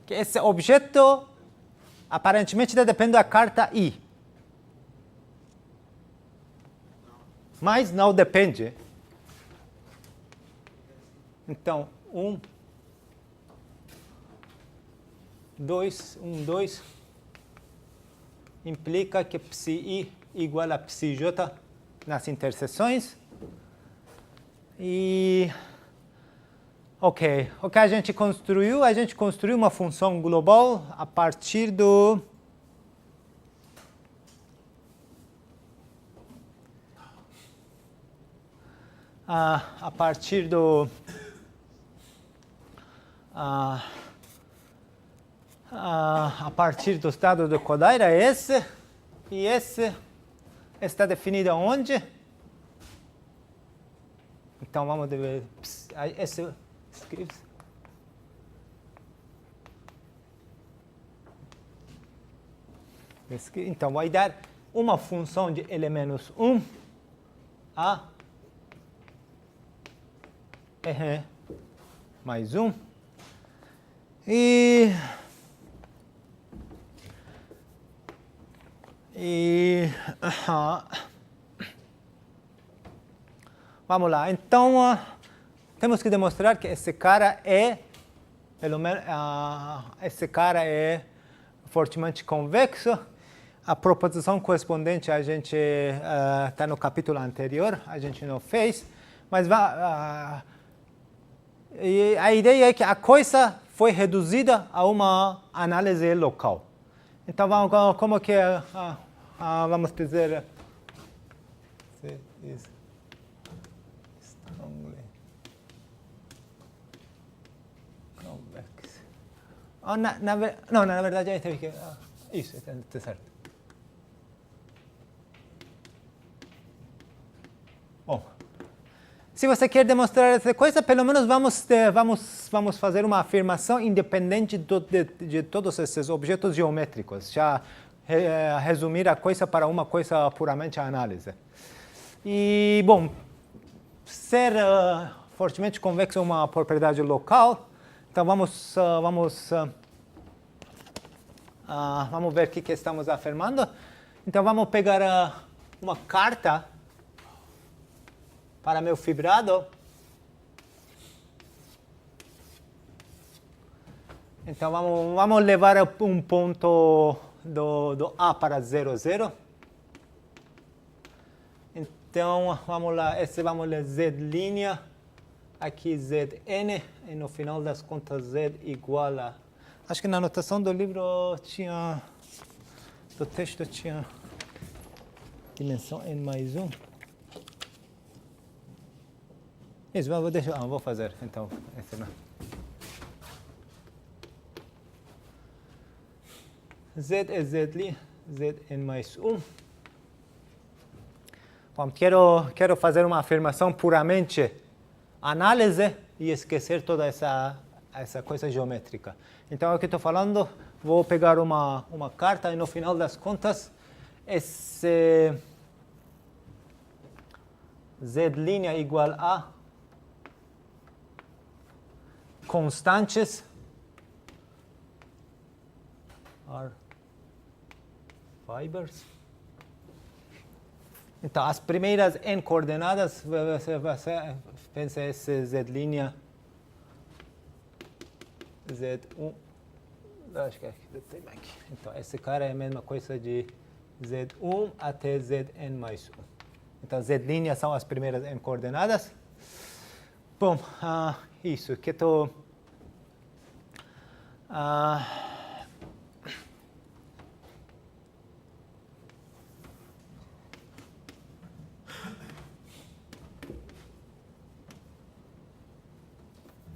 Que esse objeto aparentemente depende da carta I. Mas não depende. Então, 2 implica que psi I igual a psi J nas interseções. E, ok, o que a gente construiu? A gente construiu uma função global a partir do... a partir do... a partir dos dados do Kodaira, esse e esse está definido onde? Então vamos ver, esse escreve-se. Então vai dar uma função de L menos 1 a R mais 1 e vamos lá. Então temos que demonstrar que esse cara é fortemente convexo. A proposição correspondente a gente está no capítulo anterior, a gente não fez, mas e a ideia é que a coisa foi reduzida a uma análise local. Então, como que vamos dizer? Na verdade, aí teve que... isso, está certo. Bom, se você quer demonstrar essa coisa, pelo menos vamos fazer uma afirmação independente de todos esses objetos geométricos. Já resumir a coisa para uma coisa puramente análise. E, bom, ser fortemente convexo é uma propriedade local. Então, vamos ver o que estamos afirmando. Então, vamos pegar uma carta para meu fibrado. Então, vamos levar um ponto do A para 0, 0. Então, vamos lá, vamos ler Z', aqui Zn, e no final das contas Z igual a... Acho que na anotação do livro do texto tinha dimensão n mais 1. Isso, vou fazer, então, esse não. Z é Z'li, Zn mais 1. Bom, quero fazer uma afirmação puramente análise e esquecer toda essa coisa geométrica. Então, o que estou falando, vou pegar uma carta e no final das contas, esse Z' igual a constantes are fibers. Então, as primeiras n coordenadas, você pensa esse Z', Z1, acho que tem aqui. Então, esse cara é a mesma coisa de Z1 até Zn mais 1. Então, Z' são as primeiras n coordenadas. Bom, isso, que estou...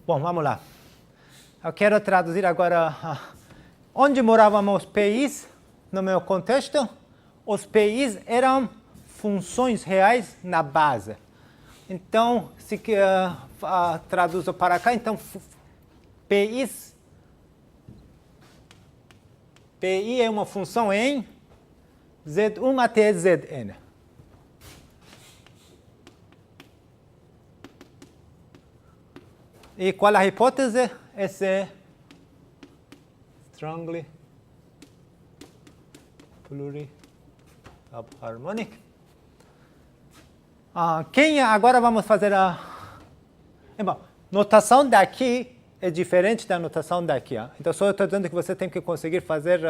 Bom, vamos lá. Eu quero traduzir agora onde moravam os PIs no meu contexto. Os PIs eram funções reais na base. Então, se traduzo para cá, então PI é uma função em Z1 até Zn. E qual a hipótese? Esse strongly pluri-subharmonic. Agora vamos fazer a... Bom, notação daqui é diferente da notação daqui. Então, só estou dizendo que você tem que conseguir fazer...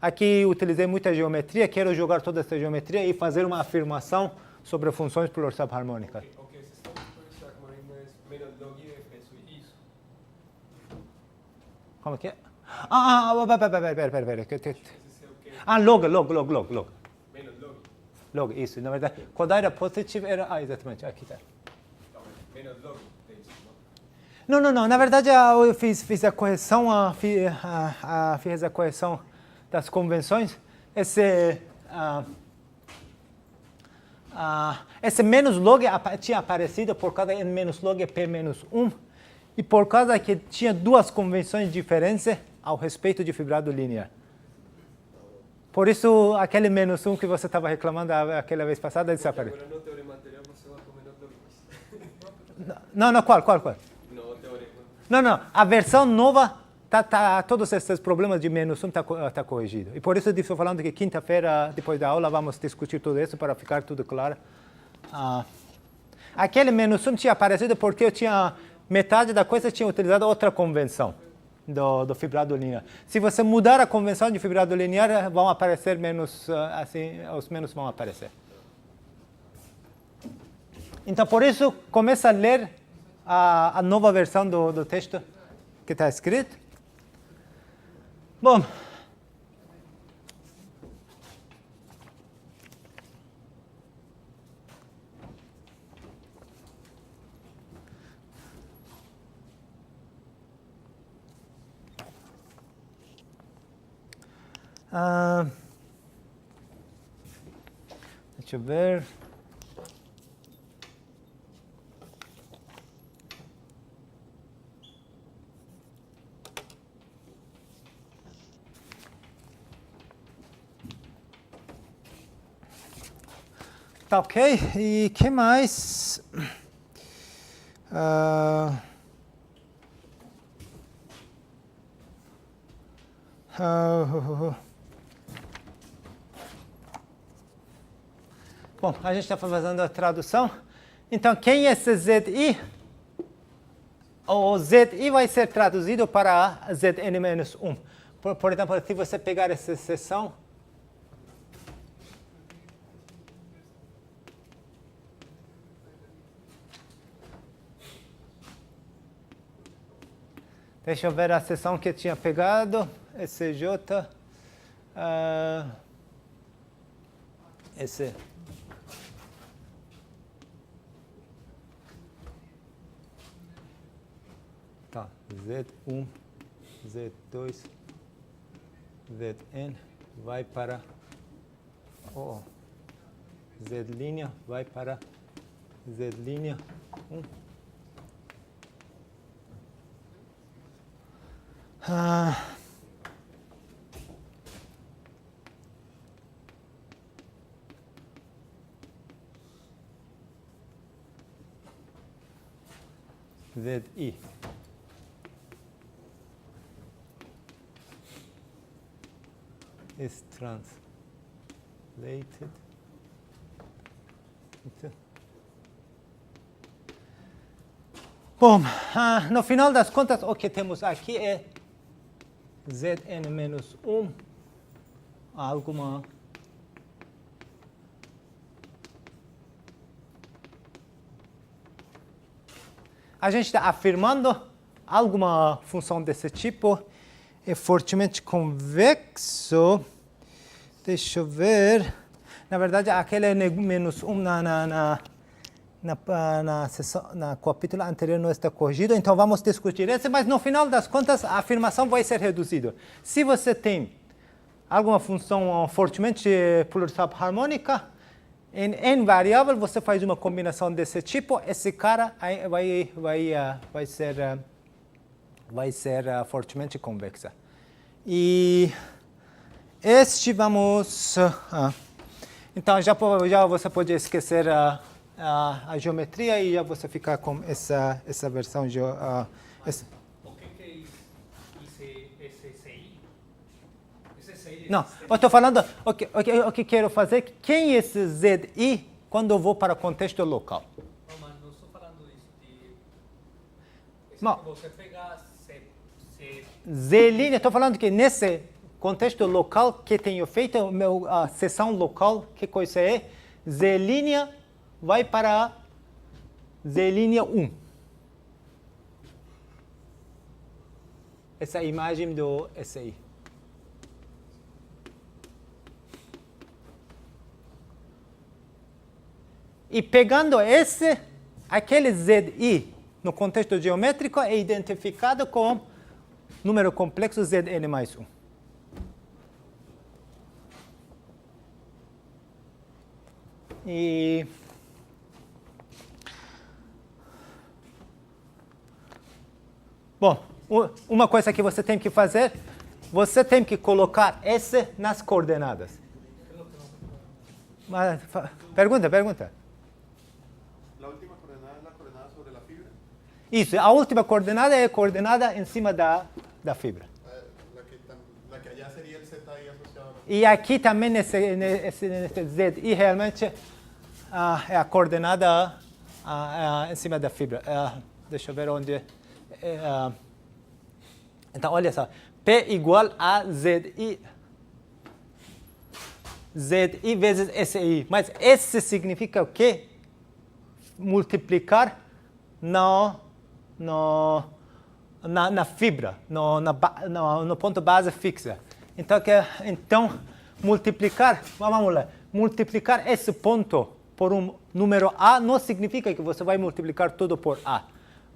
Aqui utilizei muita geometria, quero jogar toda essa geometria e fazer uma afirmação sobre funções pluri-subharmônicas. Ok, esse sistema pluri-subharmônico é menos log f vezes isso. Como que é? Pera. Esse é o quê? Log. Menos log. Log, isso. Na verdade, quando era positivo era... exatamente, aqui está. Não, menos log tem isso, Não. Na verdade, eu fiz a correção, fiz a correção das convenções. Esse menos log tinha aparecido por causa de menos log p menos 1 e por causa que tinha duas convenções diferentes ao respeito de fibrado linear. Por isso, aquele menos 1 que você estava reclamando aquela vez passada desapareceu. Agora no teorema anterior você colocou menos log. Não, qual? No teorema. Não, a versão nova, todos esses problemas de menos 1 tá corrigido. E por isso eu estou falando que quinta-feira, depois da aula, vamos discutir tudo isso para ficar tudo claro. Aquele menos 1 tinha aparecido porque eu tinha metade da coisa tinha utilizado outra convenção do fibrado linear. Se você mudar a convenção de fibrado linear, vão aparecer menos, assim, os menos vão aparecer. Então, por isso, começa a ler a nova versão do texto que está escrito. Bom, deixa eu ver. Tá ok? E que mais? Bom, a gente está fazendo a tradução. Então, quem é esse ZI? O ZI vai ser traduzido para Zn-1. Por exemplo, se você pegar essa seção, deixa eu ver a seção que eu tinha pegado, SJ, esse. Tá, Z1, Z2, Zn vai para Z' vai para Z', 1. ZI. Is translated into... Bom, no final das contas, o que temos aqui é Zn-1, alguma a gente está afirmando alguma função desse tipo é fortemente convexo. Deixa eu ver. Na verdade, aquele menos 1 na capítulo anterior não está corrigido, então vamos discutir esse, mas no final das contas a afirmação vai ser reduzida. Se você tem alguma função fortemente pluri-subharmônica, em n variável você faz uma combinação desse tipo, esse cara vai ser fortemente convexa. E este vamos... então, já você pode esquecer a geometria e já você ficar com essa versão. O que é esse CI? Esse CI Não, eu estou falando o que quero fazer. Quem é esse ZI quando eu vou para o contexto local? Não, mas não estou falando isso de... Não. Que você pegar... Z', estou falando que nesse contexto local que tenho feito, a seção local, que coisa é? Z' vai para Z'1. Essa é a imagem do SI. E pegando aquele ZI no contexto geométrico é identificado com número complexo Zn mais 1. E bom, uma coisa que você tem que fazer, você tem que colocar S nas coordenadas. Mas, pergunta. La última coordenada es la coordenada sobre la fibra. Isso, a última coordenada é a coordenada em cima da fibra. La que allá sería el Z ahí asociado. E aqui também nesse Z, e realmente é a coordenada em cima da fibra. Deixa eu ver onde. Então, olha só. P igual a ZI. ZI vezes SI. Mas S significa o quê? Multiplicar na fibra, no ponto base fixa. Então, multiplicar, vamos lá, multiplicar esse ponto por um número A não significa que você vai multiplicar tudo por A.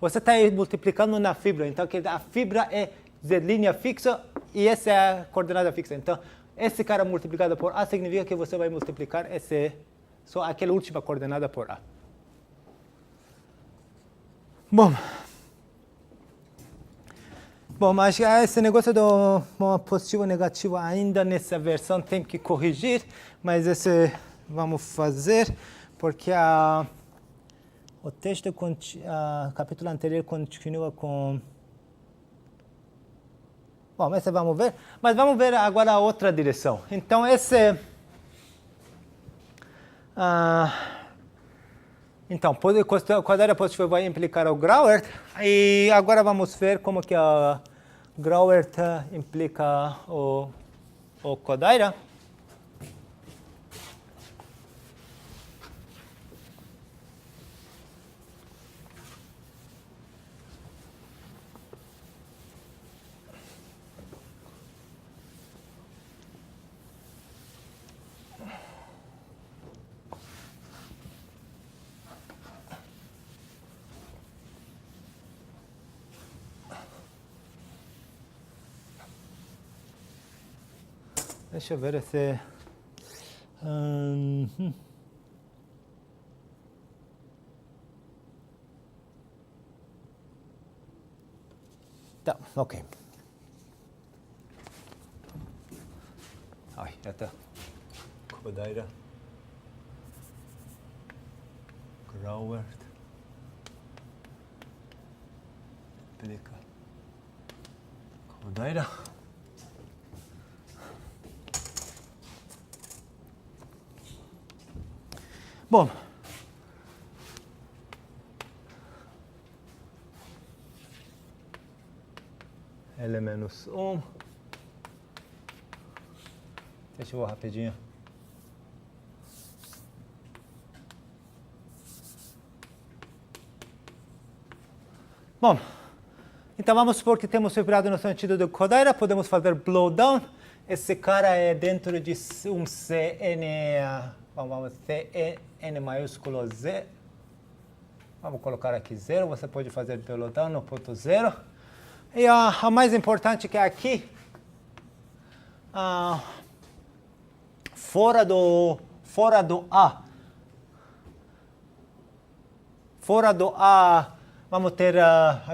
Você está multiplicando na fibra, então a fibra é Z' fixa e essa é a coordenada fixa. Então, esse cara multiplicado por A significa que você vai multiplicar só aquela última coordenada por A. Bom, mas esse negócio do positivo e negativo ainda nessa versão tem que corrigir, mas esse vamos fazer porque o texto, capítulo anterior continua com... Bom, esse vamos ver, mas vamos ver agora a outra direção. Então, então, quadrada positiva vai implicar o Grauert, e agora vamos ver como que a Grauert implica o quadrada. Deixa eu ver se... Tá, ok. Ai, já está. Quadrada. Grauert. Implica. Quadrada. Bom, L menos 1. Deixa eu ver rapidinho. Bom, então vamos supor que temos vibrado no sentido do quadrada, podemos fazer blowdown. Esse cara é dentro de um CN, vamos CN maiúsculo Z. Vamos colocar aqui 0, você pode fazer blowdown no ponto 0. E a mais importante que é aqui, fora do A, vamos ter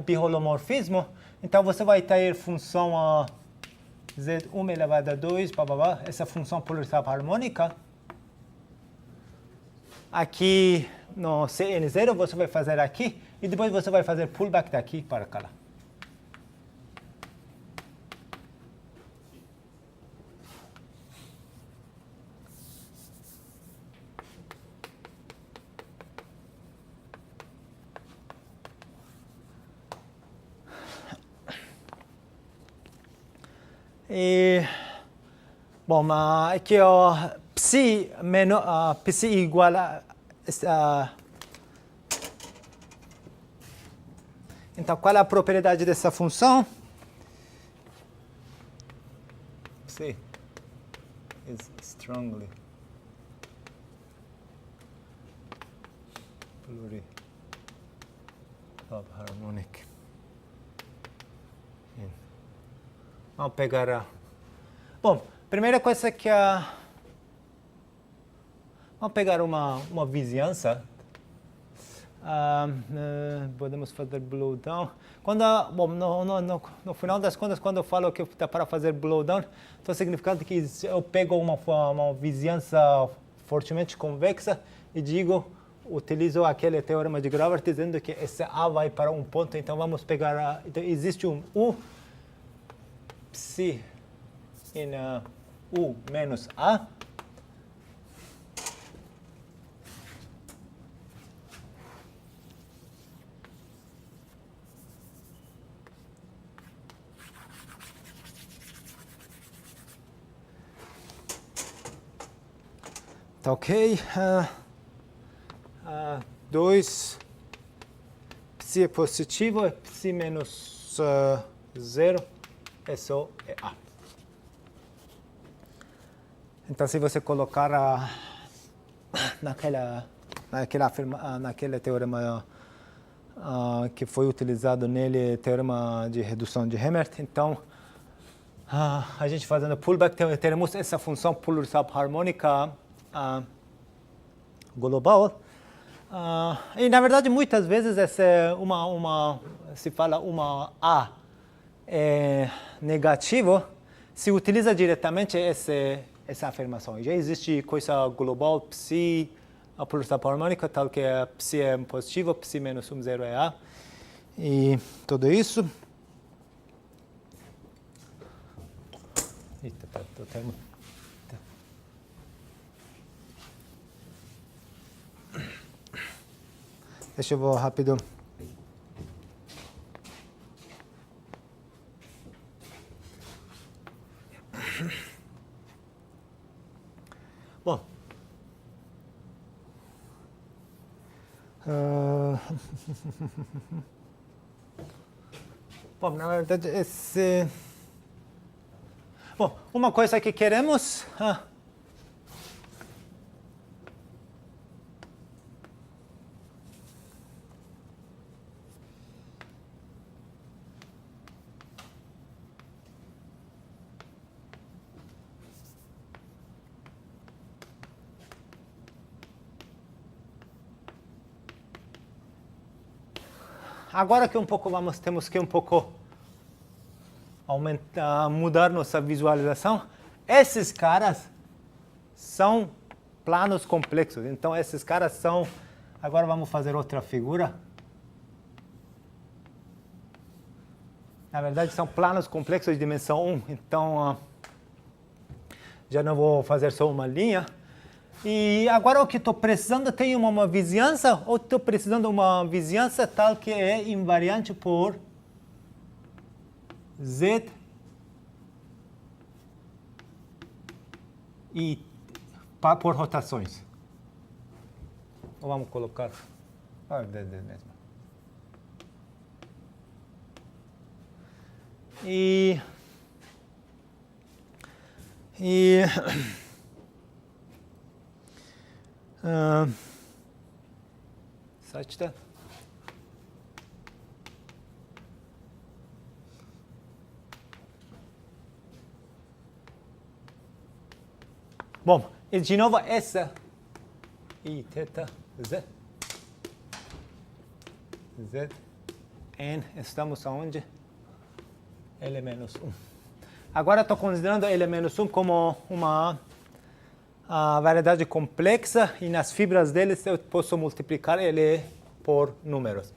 biholomorfismo. Então você vai ter função Z1 elevado a 2, essa função polarizada harmônica. Aqui no CN0 você vai fazer aqui e depois você vai fazer pullback daqui para cá. E, bom, aqui o psi, psi igual a... então, qual é a propriedade dessa função? Psi is strongly pluri-subharmonic. Vamos pegar a... Bom, primeira coisa que a... Vamos pegar uma vizinhança. Podemos fazer blow down. Bom, no final das contas, quando eu falo que dá para fazer blow down, estou significando que eu pego uma vizinhança fortemente convexa e utilizo aquele teorema de Grover dizendo que esse A vai para um ponto, então vamos pegar então existe um U psi em U menos A. Tá ok. 2 psi é positivo, psi menos 0 é só A. Então, se você colocar naquele teorema que foi utilizado nele, teorema de redução de Hemmert, então a gente fazendo pullback teremos essa função polarizada global. E na verdade muitas vezes essa se fala uma A negativo, se utiliza diretamente essa afirmação. Já existe coisa global, psi, a polaridade harmônica, tal que psi é positivo, psi menos 1, 0 é A. E tudo isso. Deixa eu ver rápido. Bom. Bom, na verdade, bom, uma coisa que queremos... Agora que temos que mudar nossa visualização. Esses caras são planos complexos. Então, esses caras são... Agora vamos fazer outra figura. Na verdade, são planos complexos de dimensão 1. Então, já não vou fazer só uma linha. E agora o que estou precisando, tenho uma vizinhança, ou estou precisando de uma vizinhança tal que é invariante por Z e por rotações. Ou vamos colocar... mesmo. such that bom, e de novo essa e θ z n estamos aonde? L menos 1. Agora estou considerando L menos 1 como uma variedade complexa e nas fibras deles eu posso multiplicar ele por números.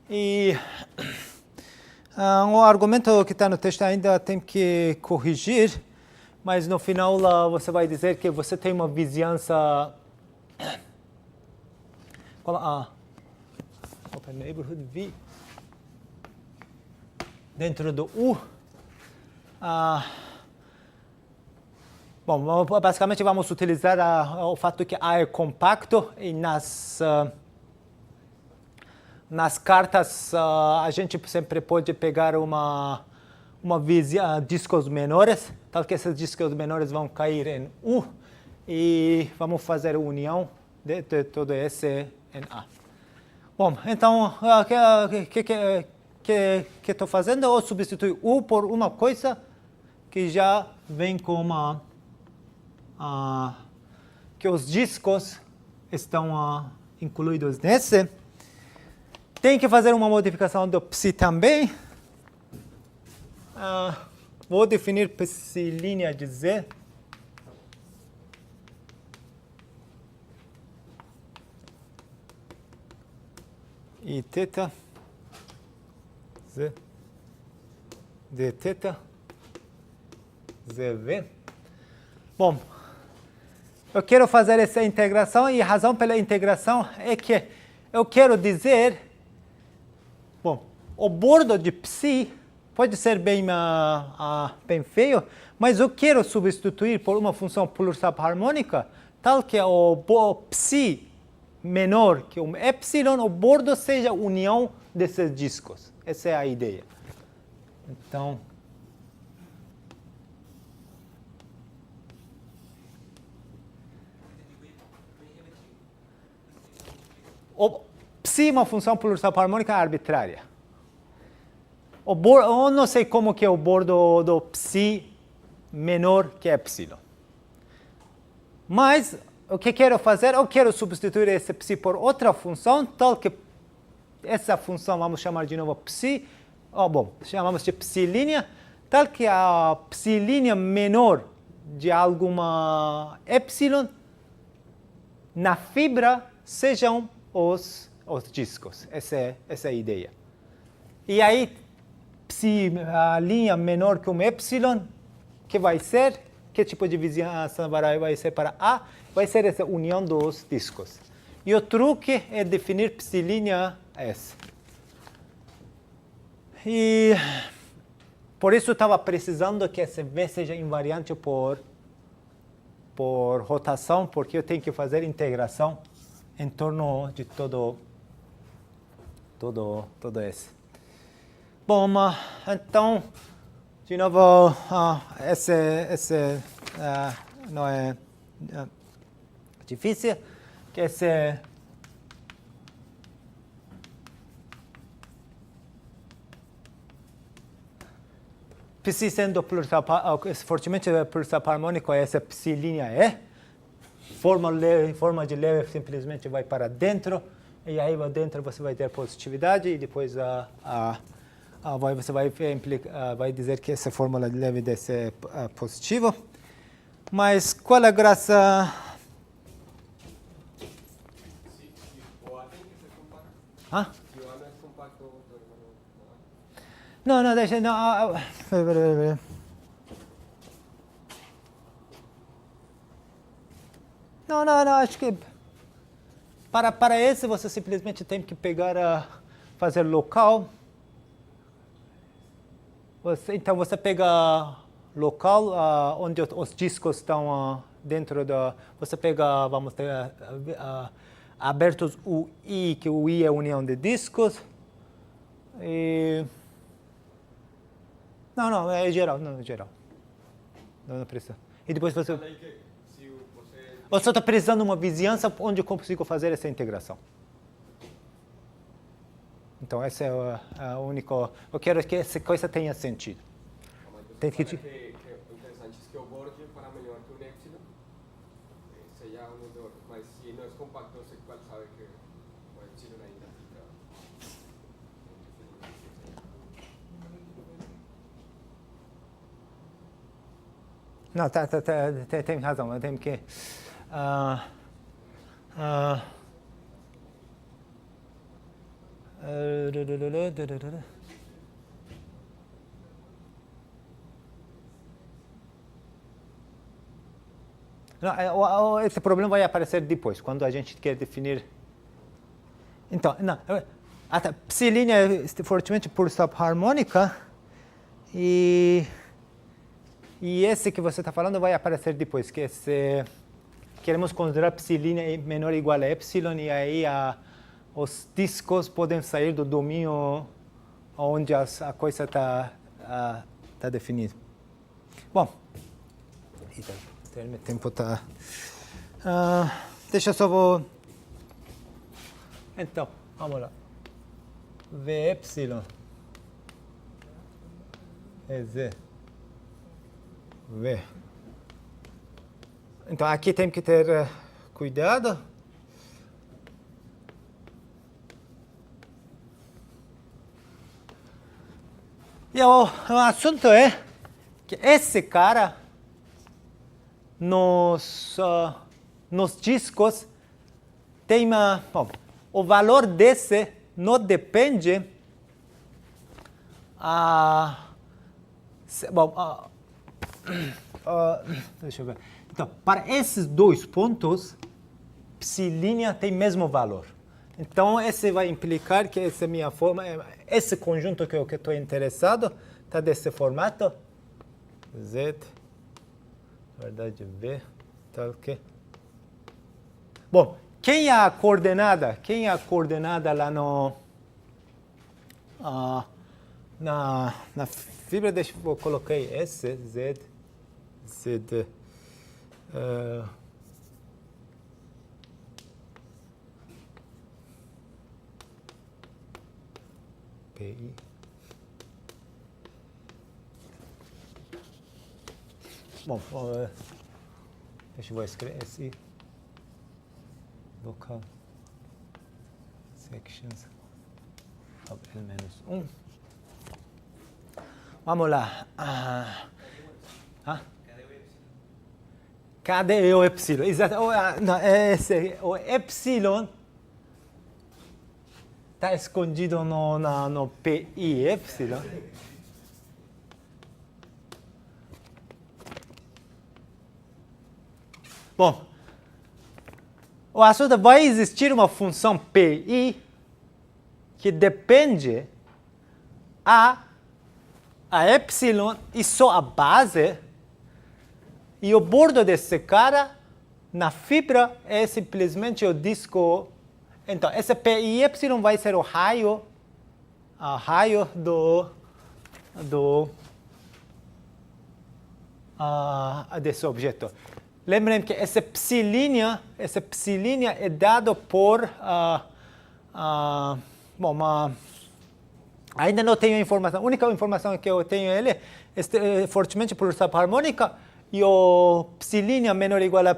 E o argumento que está no texto ainda tem que corrigir, mas no final você vai dizer que você tem uma vizinhança como Open Neighborhood V dentro do U. Bom, basicamente vamos utilizar o fato que A é compacto e nas cartas a gente sempre pode pegar discos menores, tal que esses discos menores vão cair em U e vamos fazer a união de todo esse em A. Bom, então o que estou fazendo? Eu substituo U por uma coisa que já vem com que os discos estão incluídos nesse. Tem que fazer uma modificação do psi também. Vou definir psi linha de Z. E θ, Z, d θ, ZV. Bom, eu quero fazer essa integração e a razão pela integração é que eu quero dizer, bom, o bordo de psi pode ser bem feio, mas eu quero substituir por uma função pulsar-harmônica tal que o psi menor que um epsilon, o bordo seja a união desses discos. Essa é a ideia. Então, o psi é uma função pulsar-harmônica arbitrária. Eu não sei como que é o bordo do psi menor que epsilon. Mas o que quero fazer? Eu quero substituir esse psi por outra função, tal que essa função vamos chamar de novo psi, chamamos de psi linha, tal que a psi linha menor de alguma epsilon na fibra sejam os discos. Essa é a ideia. E aí, a linha menor que um epsilon, que vai ser? Que tipo de vizinhança vai ser para A? Vai ser essa união dos discos. E o truque é definir psi linha S. E por isso eu estava precisando que esse V seja invariante por rotação, porque eu tenho que fazer integração em torno de todo esse. Bom, então, de novo, esse não é difícil, que esse psi sendo fortemente pulsar-harmônico, essa psi linha é. Forma de leve simplesmente vai para dentro, e aí dentro você vai ter positividade, e depois você vai dizer que essa fórmula de leve deve ser positiva. Mas qual é a graça? O A tem que ser compacto. Hã? Se o A não é compacto, Não, deixa. Não, acho que para esse você simplesmente tem que fazer local. Então você pega local onde os discos estão dentro da. Você pega, vamos ter abertos o I, que o I é a união de discos. E não, é geral, não precisa. E depois você. Eu só estou precisando de uma vizinhança onde eu consigo fazer essa integração. Então, essa é a única. Eu quero que essa coisa tenha sentido. Tem que o interessante é que o bordo para melhor que o epsilon seja um dos, mas se não é compacto, você sabe que o epsilon ainda fica. Não, tem razão. Eu tenho que... Não, esse problema vai aparecer depois, quando a gente quer definir. Então, não, a psi' é fortemente por subharmônica e esse que você está falando vai aparecer depois, que queremos considerar psi' menor ou igual a epsilon e aí os discos podem sair do domínio onde a coisa está definida. Bom, o tempo está... deixa eu só... Então, vamos lá. V epsilon é Z. V. Então, aqui tem que ter cuidado. E o assunto é que esse cara nos discos tem bom, o valor desse não depende deixa eu ver. Então, para esses dois pontos, psi' tem mesmo valor. Então, esse vai implicar que essa minha forma, esse conjunto que eu estou interessado, está desse formato. Z, na verdade, V, tal que... Bom, quem é a coordenada? Quem é a coordenada lá na fibra? Deixa eu colocar S, Z, Z, PI. Bom, deixa eu escrever SI. Local sections of L-1. Vamos lá. Cadê o epsilon? Exato. O epsilon está escondido no PI epsilon. Bom, o assunto vai existir uma função PI que depende a epsilon e só a base, e o bordo desse cara na fibra é simplesmente o disco. Então, esse PI epsilon vai ser o raio desse objeto. Lembrem que essa psi' é dado por... bom, ainda não tenho informação. A única informação que eu tenho é fortemente por subharmônica, e o psi' menor ou igual a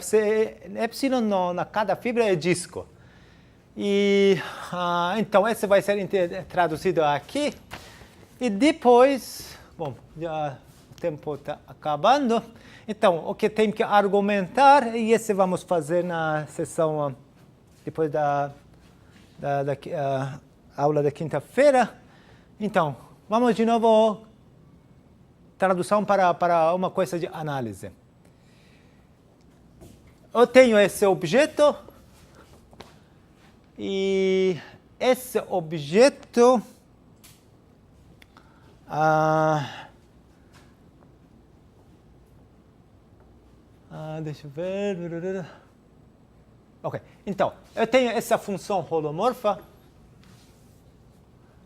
epsilon na cada fibra é disco. E então esse vai ser traduzido aqui. E depois, bom, já o tempo está acabando. Então, o que tem que argumentar, e esse vamos fazer na sessão depois da aula da quinta-feira. Então, vamos de novo tradução para uma coisa de análise. Eu tenho esse objeto e esse objeto deixa eu ver. Ok, então, eu tenho essa função holomorfa.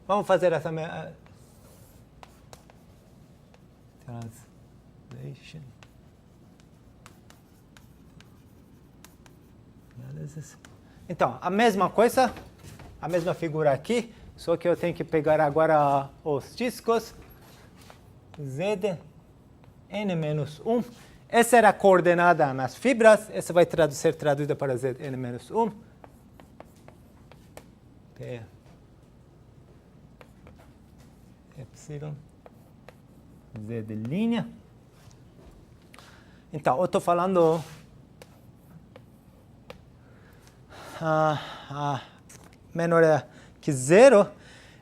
Vamos fazer essa translation analysis. Então, a mesma coisa, a mesma figura aqui, só que eu tenho que pegar agora os discos. Z n-1. Essa era a coordenada nas fibras. Essa vai ser traduzida para Z n-1. P epsilon Z de linha. Então, eu estou falando menor que 0.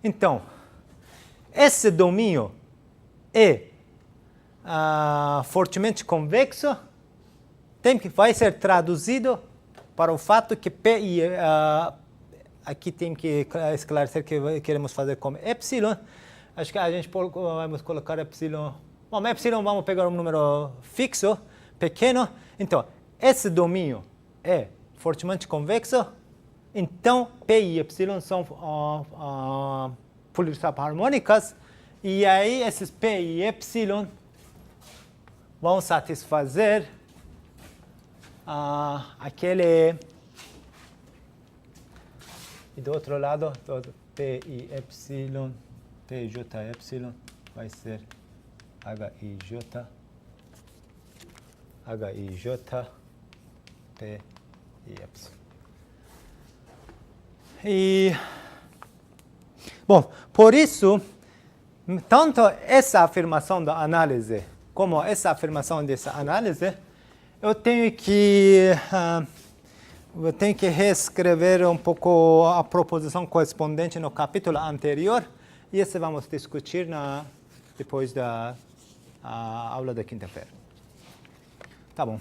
Então, esse domínio é fortemente convexo, vai ser traduzido para o fato que P aqui tem que esclarecer que queremos fazer como epsilon. Acho que a gente vamos colocar epsilon. Bom, epsilon vamos pegar um número fixo, pequeno. Então, esse domínio é fortemente convexo. Então, P e epsilon são polirromânicas. E aí, esses P e epsilon vão satisfazer aquele... E do outro lado, P e epsilon, P, J, epsilon, vai ser H i J, P e epsilon. E, bom, por isso, tanto essa afirmação da análise como essa afirmação dessa análise, eu tenho que reescrever um pouco a proposição correspondente no capítulo anterior, e isso vamos discutir depois da aula da quinta-feira. Tá bom.